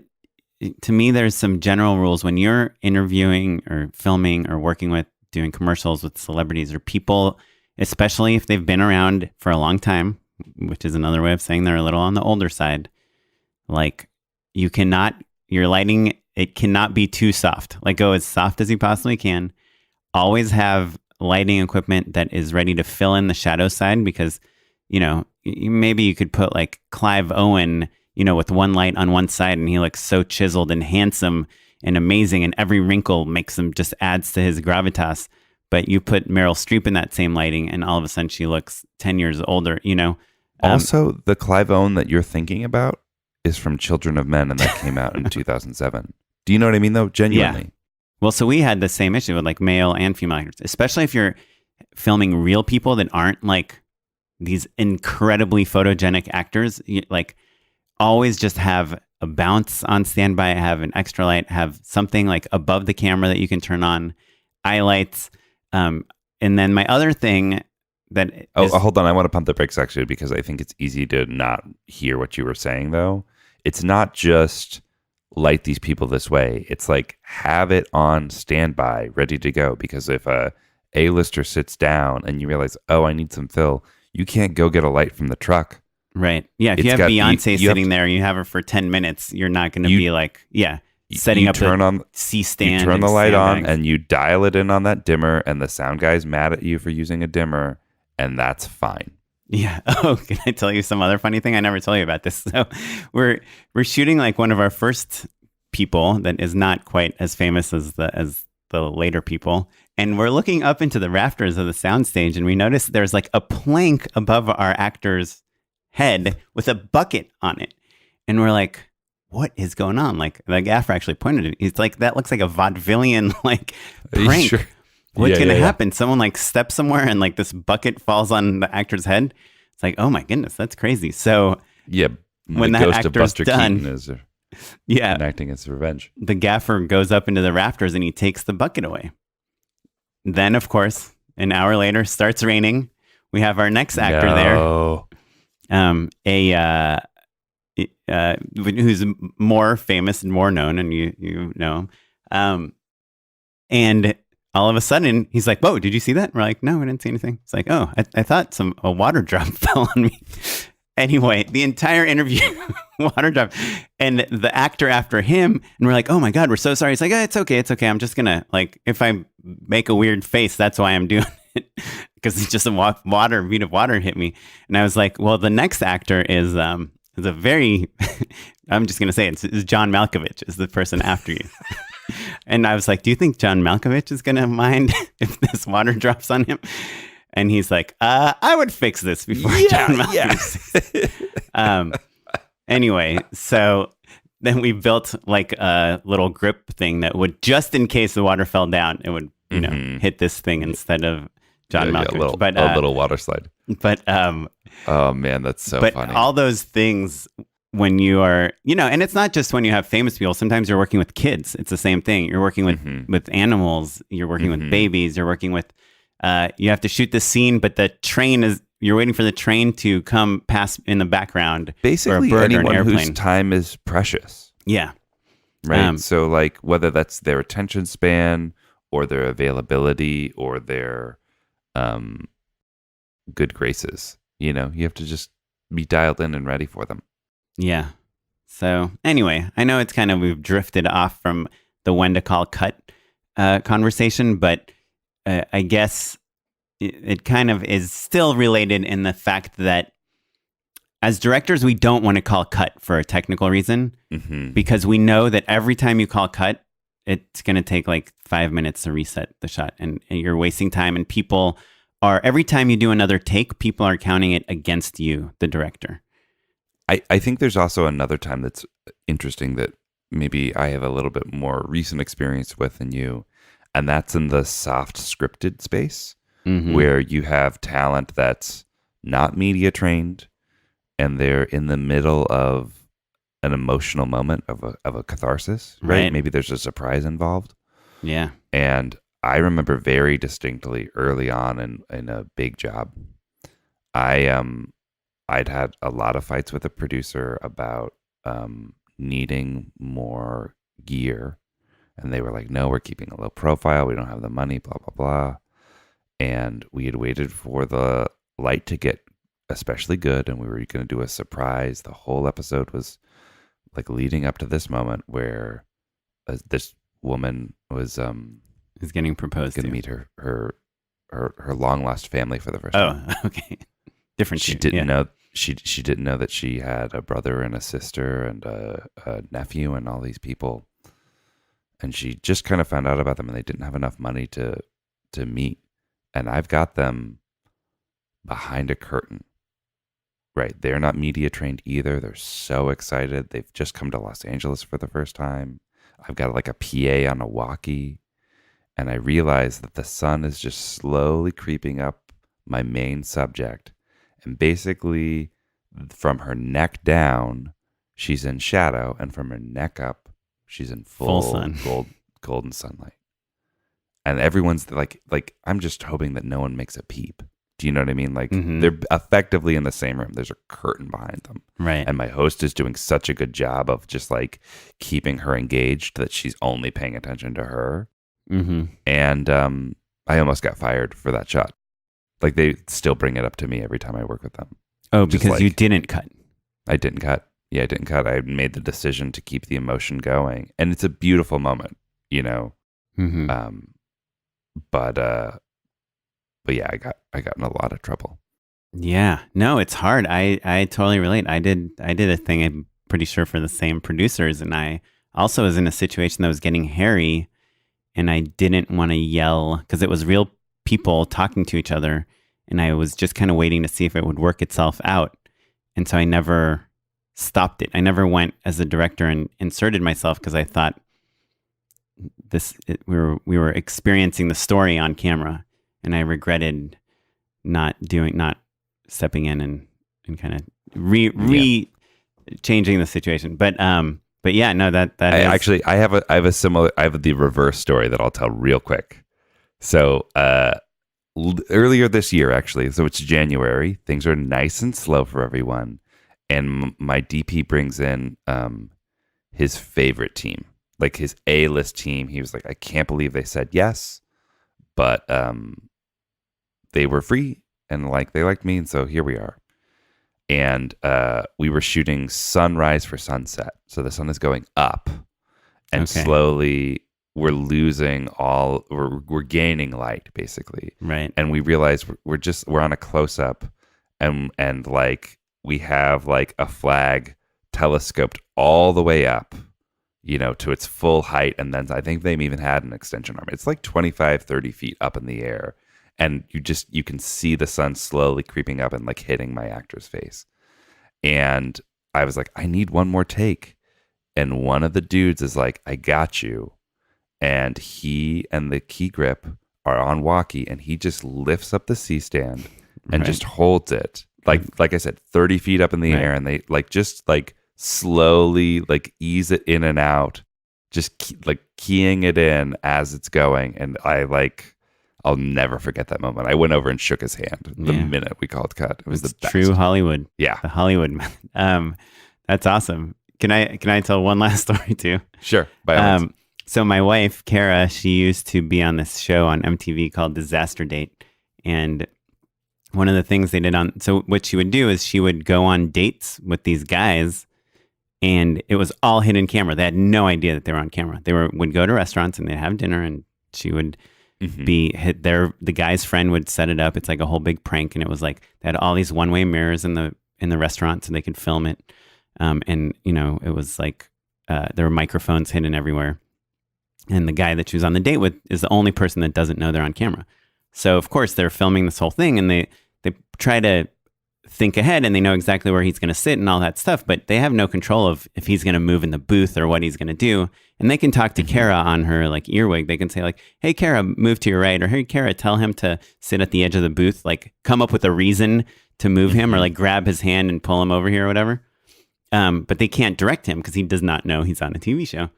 to me, there's some general rules when you're interviewing or filming or working with doing commercials with celebrities or people, especially if they've been around for a long time, which is another way of saying they're a little on the older side. Like your lighting, it cannot be too soft. Like go as soft as you possibly can. Always have lighting equipment that is ready to fill in the shadow side, because, maybe you could put like Clive Owen, with one light on one side, and he looks so chiseled and handsome and amazing, and every wrinkle makes him just adds to his gravitas. But you put Meryl Streep in that same lighting, and all of a sudden she looks 10 years older, Also, the Clive Owen that you're thinking about is from Children of Men, and that came out in 2007. Do you know what I mean, though? Genuinely. Yeah. Well, so we had the same issue with like male and female actors, especially if you're filming real people that aren't like these incredibly photogenic actors. Like always just have a bounce on standby, have an extra light, have something like above the camera that you can turn on, eye lights. And then my other thing that hold on. I want to pump the brakes actually, because I think it's easy to not hear what you were saying, though. It's not just light these people this way. It's like have it on standby, ready to go. Because if a A-lister sits down and you realize, oh, I need some fill, you can't go get a light from the truck. Right. Yeah. If It's you have got- Beyonce you have sitting there and you have her for 10 minutes, you're not going to be like, setting up the C-stand. You turn the and light on sandbags. and you dial it in on that dimmer, and the sound guy's mad at you for using a dimmer, and that's fine. Yeah. Oh, can I tell you some other funny thing? I never tell you about this. So we're shooting like one of our first people that is not quite as famous as the later people. And we're looking up into the rafters of the soundstage, and we notice there's like a plank above our actor's head with a bucket on it. And we're like, what is going on? Like the gaffer actually pointed it. He's like, that looks like a vaudevillian like Are you prank. sure? What's Yeah, going to yeah. happen? Someone like steps somewhere and like this bucket falls on the actor's head. It's like, oh my goodness, that's crazy. So Yeah. When the that ghost of actor's Buster done- Keaton is yeah, enacting his revenge. the gaffer goes up into the rafters and he takes the bucket away. Then, of course, an hour later, starts raining. We have our next actor there, who's more famous and more known, and you know him. And all of a sudden, he's like, "Whoa, did you see that?" We're like, "No, we didn't see anything." It's like, "Oh, I thought a water drop fell on me." Anyway, the entire interview, water drop, and the actor after him, and we're like, "Oh my God, we're so sorry." He's like, "It's okay. I'm just gonna like, if I make a weird face, that's why I'm doing it." because it's just a bead of water hit me. And I was like, well, the next actor is a very, I'm just going to say it's John Malkovich is the person after you. And I was like, do you think John Malkovich is going to mind if this water drops on him? And he's like, I would fix this before John Malkovich. Yeah. Anyway, so then we built like a little grip thing that would, just in case the water fell down, it would, you know, hit this thing instead of John Malkovich. A little water slide. But oh man, that's so but funny. All those things when you are, you know, and it's not just when you have famous people. Sometimes you're working with kids. It's the same thing. You're working with animals. You're working with babies. You're working with. You have to shoot the scene, but the train is. You're waiting for the train to come past in the background. Basically, or a bird anyone or an whose time is precious. Yeah. Right. So, like, whether that's their attention span or their availability or their good graces, you know, you have to just be dialed in and ready for them. Yeah. So, anyway, I know it's kind of, we've drifted off from the when to call cut conversation, but I guess it kind of is still related in the fact that as directors, we don't want to call cut for a technical reason because we know that every time you call cut, it's going to take like 5 minutes to reset the shot and you're wasting time. And people are, every time you do another take, people are counting it against you, the director. I think there's also another time that's interesting that maybe I have a little bit more recent experience with than you, and that's in the soft scripted space. Where you have talent that's not media trained and they're in the middle of an emotional moment of a catharsis, right? Maybe there's a surprise involved. Yeah. And I remember very distinctly early on in a big job, I'd had a lot of fights with a producer about needing more gear. And they were like, no, we're keeping a low profile. We don't have the money, blah, blah, blah. And we had waited for the light to get especially good, and we were going to do a surprise. The whole episode was like leading up to this moment where this woman was is getting proposed going to meet her long lost family for the first time. Oh, okay. Different. She didn't know she didn't know that she had a brother and a sister and a nephew and all these people, and she just kind of found out about them, and they didn't have enough money to meet. And I've got them behind a curtain, right? They're not media trained either. They're so excited. They've just come to Los Angeles for the first time. I've got like a PA on a walkie. And I realize that the sun is just slowly creeping up my main subject. And basically from her neck down, she's in shadow. And from her neck up, she's in full sun. Golden sunlight. And everyone's like, I'm just hoping that no one makes a peep. Do you know what I mean? Like they're effectively in the same room. There's a curtain behind them. Right. And my host is doing such a good job of just like keeping her engaged that she's only paying attention to her. And I almost got fired for that shot. Like they still bring it up to me every time I work with them. Oh, because you didn't cut. I didn't cut. Yeah, I didn't cut. I made the decision to keep the emotion going. And it's a beautiful moment, you know? But yeah, I got in a lot of trouble. Yeah, no, it's hard. I totally relate. I did a thing, I'm pretty sure, for the same producers, and I also was in a situation that was getting hairy, and I didn't want to yell because it was real people talking to each other, and I was just kind of waiting to see if it would work itself out, and so I never stopped it. I never went as a director and inserted myself because I thought we were experiencing the story on camera, and I regretted not stepping in and kind of changing the situation. But yeah, no, that I have the reverse story that I'll tell real quick. So earlier this year, actually, so it's January, things are nice and slow for everyone, and my DP brings in his favorite team. Like his A-list team. He was like, I can't believe they said yes, but they were free and like they liked me, and so here we are. And we were shooting sunrise for sunset, so the sun is going up, and slowly we're gaining light basically. Right. And we realize we're on a close up, and like we have like a flag telescoped all the way up, to its full height. And then I think they even had an extension arm. It's like 25, 30 feet up in the air. And you can see the sun slowly creeping up and like hitting my actor's face. And I was like, I need one more take. And one of the dudes is like, I got you. And he and the key grip are on walkie, and he just lifts up the C-stand and just holds it. Like I said, 30 feet up in the air, and they just slowly ease it in and out, just keying it in as it's going. And I'll never forget that moment. I went over and shook his hand the minute we called cut. It was the best. True Hollywood. Yeah. The Hollywood method. That's awesome. Can I tell one last story too? Sure. By all means. So my wife, Kara, she used to be on this show on MTV called Disaster Date. And one of the things they did so what she would do is she would go on dates with these guys, and it was all hidden camera. They had no idea that they were on camera. They would go to restaurants and they'd have dinner, and she would be hit there. The guy's friend would set it up. It's like a whole big prank. And it was like, they had all these one-way mirrors in the restaurant so they could film it. And it was like, there were microphones hidden everywhere. And the guy that she was on the date with is the only person that doesn't know they're on camera. So of course they're filming this whole thing, and they try to think ahead, and they know exactly where he's going to sit and all that stuff, but they have no control of if he's going to move in the booth or what he's going to do. And they can talk to Kara on her earwig. They can say hey, Kara, move to your right, or hey, Kara, tell him to sit at the edge of the booth, come up with a reason to move him, or grab his hand and pull him over here or whatever. But they can't direct him because he does not know he's on a TV show.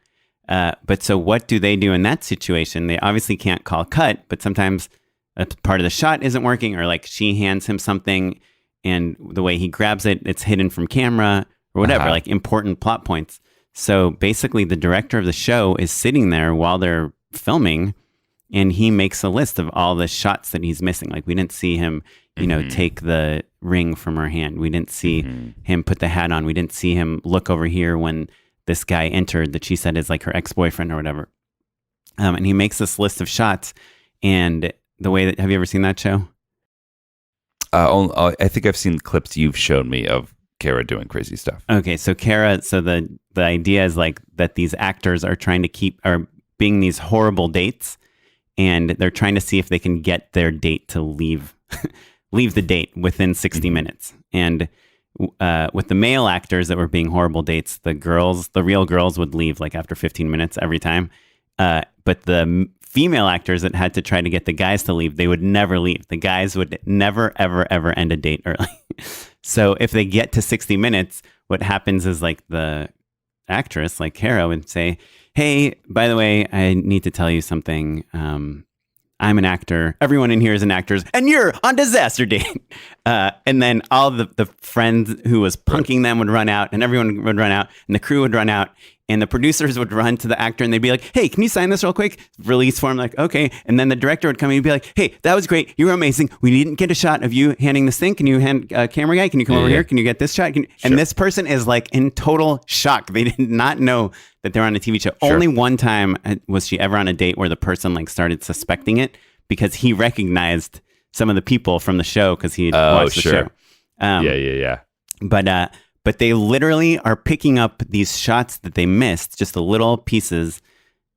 But so what do they do in that situation? They obviously can't call cut, but sometimes a part of the shot isn't working, or she hands him something and the way he grabs it, it's hidden from camera or whatever, important plot points. So basically the director of the show is sitting there while they're filming, and he makes a list of all the shots that he's missing. We didn't see him, take the ring from her hand. We didn't see him put the hat on. We didn't see him look over here when this guy entered that she said is her ex-boyfriend or whatever. And he makes this list of shots. And the way that, have you ever seen that show? I think I've seen clips you've shown me of Kara doing crazy stuff. Okay, so Kara, the idea is that these actors are are being these horrible dates, and they're trying to see if they can get their date to leave the date within 60 minutes. And with the male actors that were being horrible dates, the real girls would leave after 15 minutes every time. But the female actors that had to try to get the guys to leave, they would never leave. The guys would never, ever, ever end a date early. So if they get to 60 minutes, what happens is the actress, Kara, would say, hey, by the way, I need to tell you something. I'm an actor. Everyone in here is an actor, and you're on Disaster Date. And then all the friends who was punking them would run out, and everyone would run out, and the crew would run out, and the producers would run to the actor, and they'd be like, hey, can you sign this real quick? Release form, okay. And then the director would come in and be like, hey, that was great. You were amazing. We didn't get a shot of you handing this thing. Can you hand camera guy? Can you come over here? Can you get this shot? And this person is in total shock. They did not know that they're on a TV show. Sure. Only one time was she ever on a date where the person started suspecting it, because he recognized some of the people from the show because he had watched the show. Yeah. But they literally are picking up these shots that they missed, just the little pieces,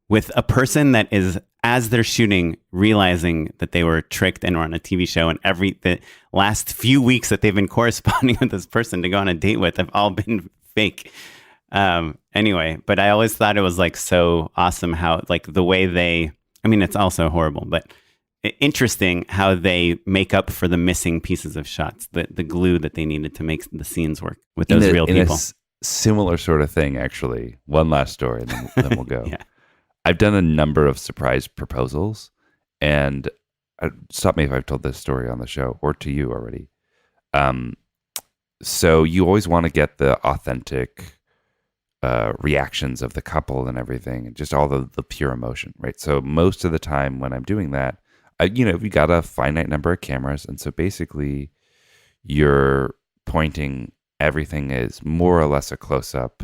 with a person that is, as they're shooting, realizing that they were tricked and were on a TV show. And the last few weeks that they've been corresponding with this person to go on a date with have all been fake. Anyway, but I always thought it was so awesome how the way it's also horrible, but interesting how they make up for the missing pieces of shots, the glue that they needed to make the scenes work with those real people. Similar sort of thing, actually. One last story, and then we'll go. Yeah. I've done a number of surprise proposals, and stop me if I've told this story on the show or to you already. So you always want to get the authentic reactions of the couple and everything, and just all the pure emotion, right? So most of the time when I'm doing that, we got a finite number of cameras, and so basically you're pointing, everything is more or less a close-up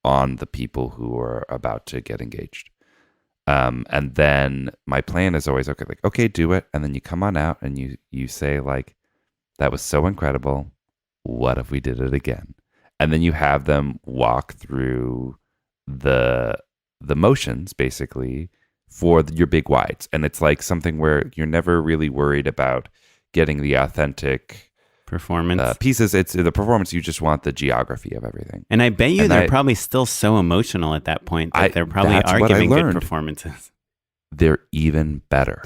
on the people who are about to get engaged. And then my plan is always, okay, do it. And then you come on out and you say like, that was so incredible. What if we did it again? And then you have them walk through the motions basically for your big wides. And it's like something where you're never really worried about getting the authentic performance pieces. It's the performance. You just want the geography of everything. And I bet you they're probably still so emotional at that point that they probably are giving good performances. They're even better.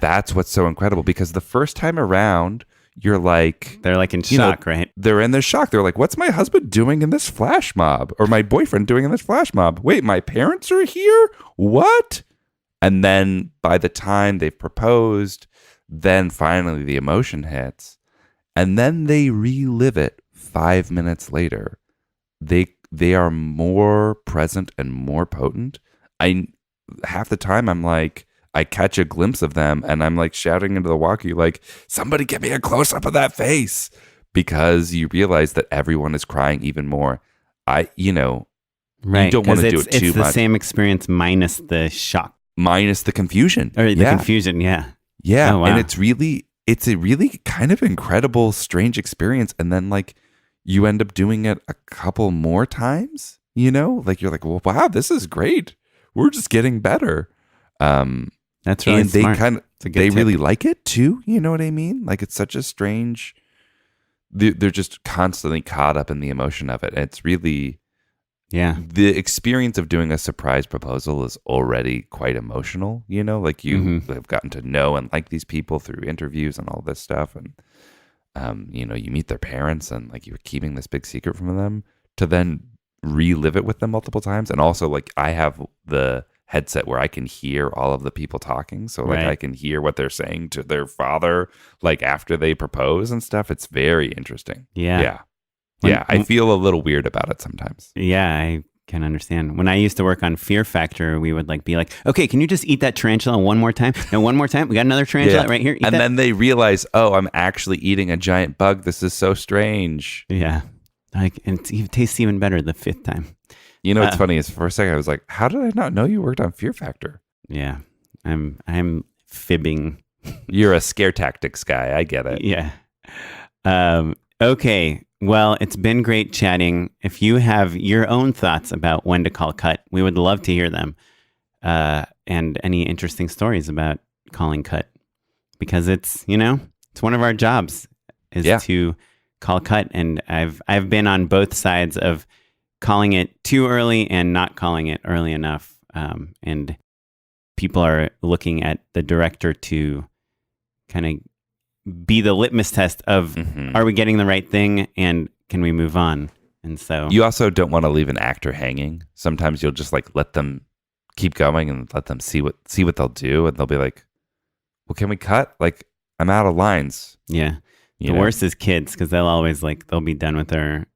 That's what's so incredible, because the first time around, you're like... They're like in shock, right? They're in this shock. They're like, what's my husband doing in this flash mob? Or my boyfriend doing in this flash mob? Wait, my parents are here? What? And then by the time they've proposed, then finally the emotion hits. And then they relive it 5 minutes later. They are more present and more potent. Half the time I'm like... I catch a glimpse of them and I'm like shouting into the walkie, like, somebody get me a close up of that face, because you realize that everyone is crying even more. Right. You don't want to do it too much. It's the same experience minus the shock. Minus the confusion. Or the confusion, yeah. Yeah. Oh, wow. And it's a really kind of incredible, strange experience. And then like you end up doing it a couple more times, like you're like, well, wow, this is great. We're just getting better. That's really and smart. They really like it too. You know what I mean? Like it's such a strange. They're just constantly caught up in the emotion of it. And it's really, the experience of doing a surprise proposal is already quite emotional. Like you have gotten to know and like these people through interviews and all this stuff, and you meet their parents and like you're keeping this big secret from them, to then relive it with them multiple times. And also like I have the headset where I can hear all of the people talking. So like I can hear what they're saying to their father, like after they propose and stuff. It's very interesting. Yeah. I feel a little weird about it sometimes. Yeah, I can understand. When I used to work on Fear Factor, we would like be like, okay, can you just eat that tarantula one more time? No, one more time. We got another tarantula right here. Eat and that. Then they realize, oh, I'm actually eating a giant bug. This is so strange. Yeah. And it tastes even better the fifth time. What's funny is for a second I was like, how did I not know you worked on Fear Factor? Yeah, I'm fibbing. You're a scare tactics guy. I get it. Yeah. Okay. Well, it's been great chatting. If you have your own thoughts about when to call cut, we would love to hear them. And any interesting stories about calling cut, because it's one of our jobs is to call cut. And I've been on both sides of calling it too early and not calling it early enough. And people are looking at the director to kind of be the litmus test of, are we getting the right thing and can we move on? And so you also don't want to leave an actor hanging. Sometimes you'll just like let them keep going and let them see what they'll do. And they'll be like, well, can we cut? Like, I'm out of lines. Yeah. The worst is kids, because they'll be done with their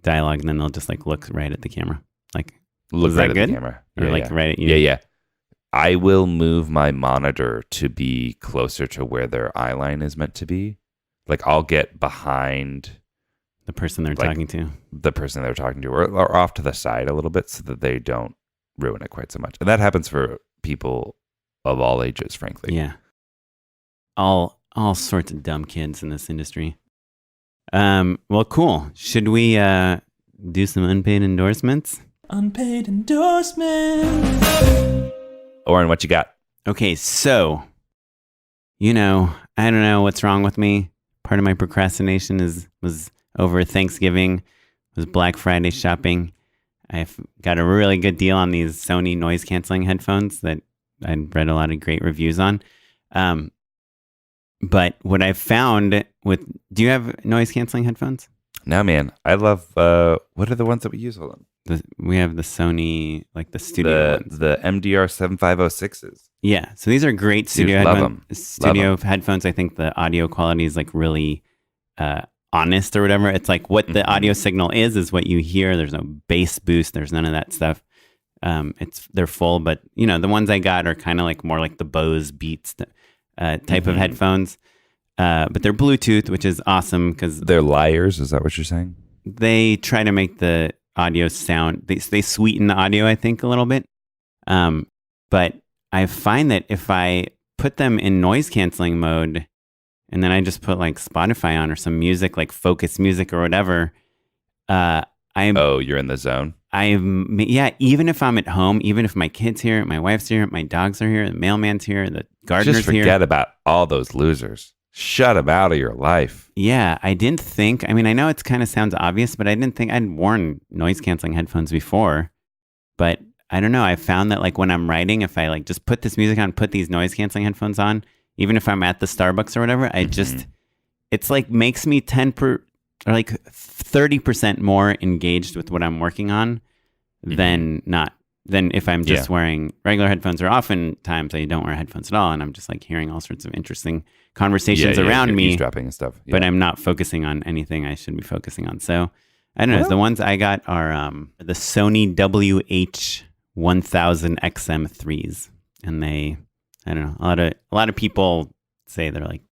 dialogue and then they'll just like look right at the camera, like, look right at good? the camera, or right at you. Yeah. I will move my monitor to be closer to where their eye line is meant to be. Like I'll get behind the person they're talking to, or off to the side a little bit, so that they don't ruin it quite so much. And that happens for people of all ages, frankly. Yeah, all sorts of dumb kids in this industry. Well, cool. Should we do some unpaid endorsements? Unpaid endorsements. Oren, what you got? Okay, so, I don't know what's wrong with me. Part of my procrastination was over Thanksgiving, was Black Friday shopping. I've got a really good deal on these Sony noise canceling headphones that I'd read a lot of great reviews on. But what I've found do you have noise canceling headphones? No, man. I love, what are the ones that we use? Hold on. We have the Sony, like the studio ones. The MDR 7506s. Yeah. So these are great studio Love headphones. them. Studio headphones. I think the audio quality is like really honest or whatever. It's like what the audio signal is what you hear. There's no bass boost. There's none of that stuff. They're full, but the ones I got are kind of like more like the Bose Beats type of headphones. But they're Bluetooth, which is awesome because they're liars. Is that what you're saying? They try to make the audio sound. They sweeten the audio, I think, a little bit. But I find that if I put them in noise canceling mode and then I just put like Spotify on or some music, like focus music or whatever, you're in the zone. Even if I'm at home, even if my kid's here, my wife's here, my dogs are here, the mailman's here, the gardener's Just here. forget about all those losers. Shut them out of your life. Yeah, I didn't think, I mean, I know it kind of sounds obvious, but I didn't think I'd worn noise canceling headphones before. But I don't know, I found that like when I'm writing, if I like just put this music on, put these noise canceling headphones on, even if I'm at the Starbucks or whatever, I just, it's like makes me 30% more engaged with what I'm working on than if I'm just wearing regular headphones, or oftentimes I don't wear headphones at all and I'm just like hearing all sorts of interesting conversations around me, eavesdropping and stuff. Yeah. but I'm not focusing on anything I should be focusing on. So I don't know. The ones I got are the Sony WH-1000XM3s, and I don't know, a lot of people say they're like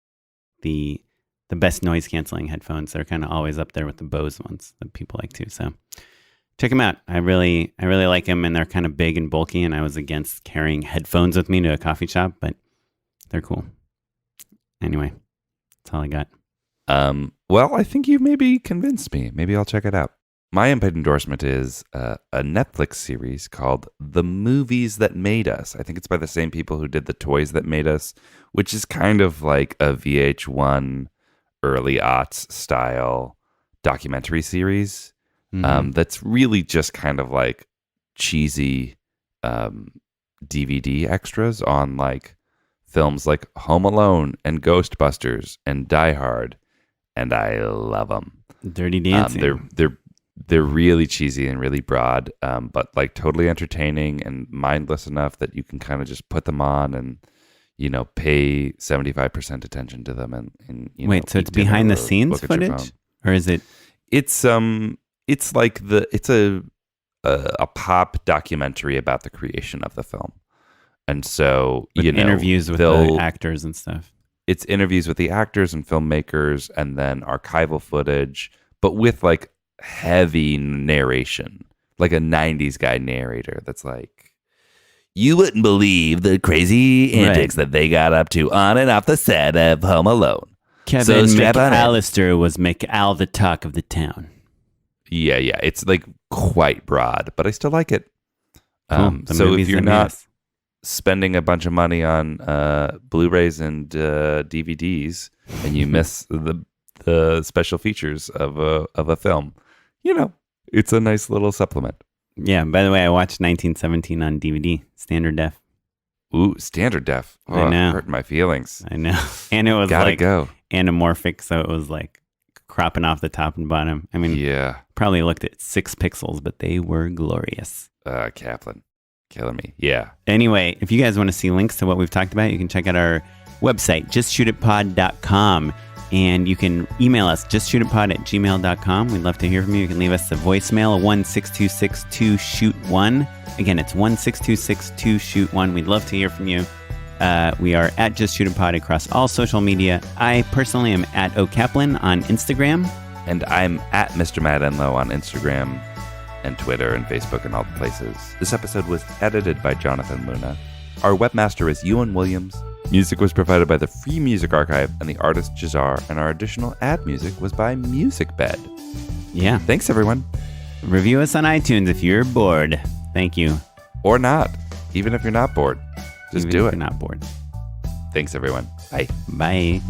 the best noise canceling headphones. They're kind of always up there with the Bose ones that people like too. So check them out. I really like them, and they're kind of big and bulky, and I was against carrying headphones with me to a coffee shop, but they're cool. Anyway, that's all I got. Well, I think you maybe convinced me. Maybe I'll check it out. My unpaid endorsement is a Netflix series called The Movies That Made Us. I think it's by the same people who did The Toys That Made Us, which is kind of like a VH1 early aughts style documentary series. That's really just kind of like cheesy DVD extras on like films like Home Alone and Ghostbusters and Die Hard, and I love them. Dirty Dancing. They're really cheesy and really broad, but like totally entertaining and mindless enough that you can kind of just put them on and pay 75% attention to them and wait, so it's behind the scenes footage, or is it? It's like it's a pop documentary about the creation of the film. And so, with interviews with the actors and stuff. It's interviews with the actors and filmmakers, and then archival footage, but with like heavy narration, like a 90s guy narrator that's like, you wouldn't believe the crazy antics that they got up to on and off the set of Home Alone. Kevin McAllister was McAl the talk of the town. Yeah. It's like quite broad, but I still like it. Cool. So if you're not spending a bunch of money on Blu-rays and DVDs, and you miss the special features of a film, it's a nice little supplement. Yeah. By the way, I watched 1917 on DVD, standard def. Ooh, standard def. Oh, I know. Hurt my feelings. I know. And it was go. Anamorphic, so it was like cropping off the top and bottom. I mean, probably looked at 6 pixels, but they were glorious. Kaplan. Killing me. Yeah. Anyway, if you guys want to see links to what we've talked about, you can check out our website, justshootitpod.com. And you can email us, justshootitpod@gmail.com. We'd love to hear from you. You can leave us a voicemail, 1-626-2-SHOOT-1. Again, it's 1-626-2-SHOOT-1. We'd love to hear from you. We are at Just Shoot It Pod across all social media. I personally am at O'Kaplan on Instagram. And I'm at Mr. Matt Enlow on Instagram and Twitter and Facebook and all the places. This episode was edited by Jonathan Luna. Our webmaster is Ewan Williams. Music was provided by the Free Music Archive and the artist Jazar, and our additional ad music was by MusicBed. Yeah. Thanks, everyone. Review us on iTunes if you're bored. Thank you. Or not. Even if you're not bored. Just do it. If you're not bored. Thanks, everyone. Bye. Bye.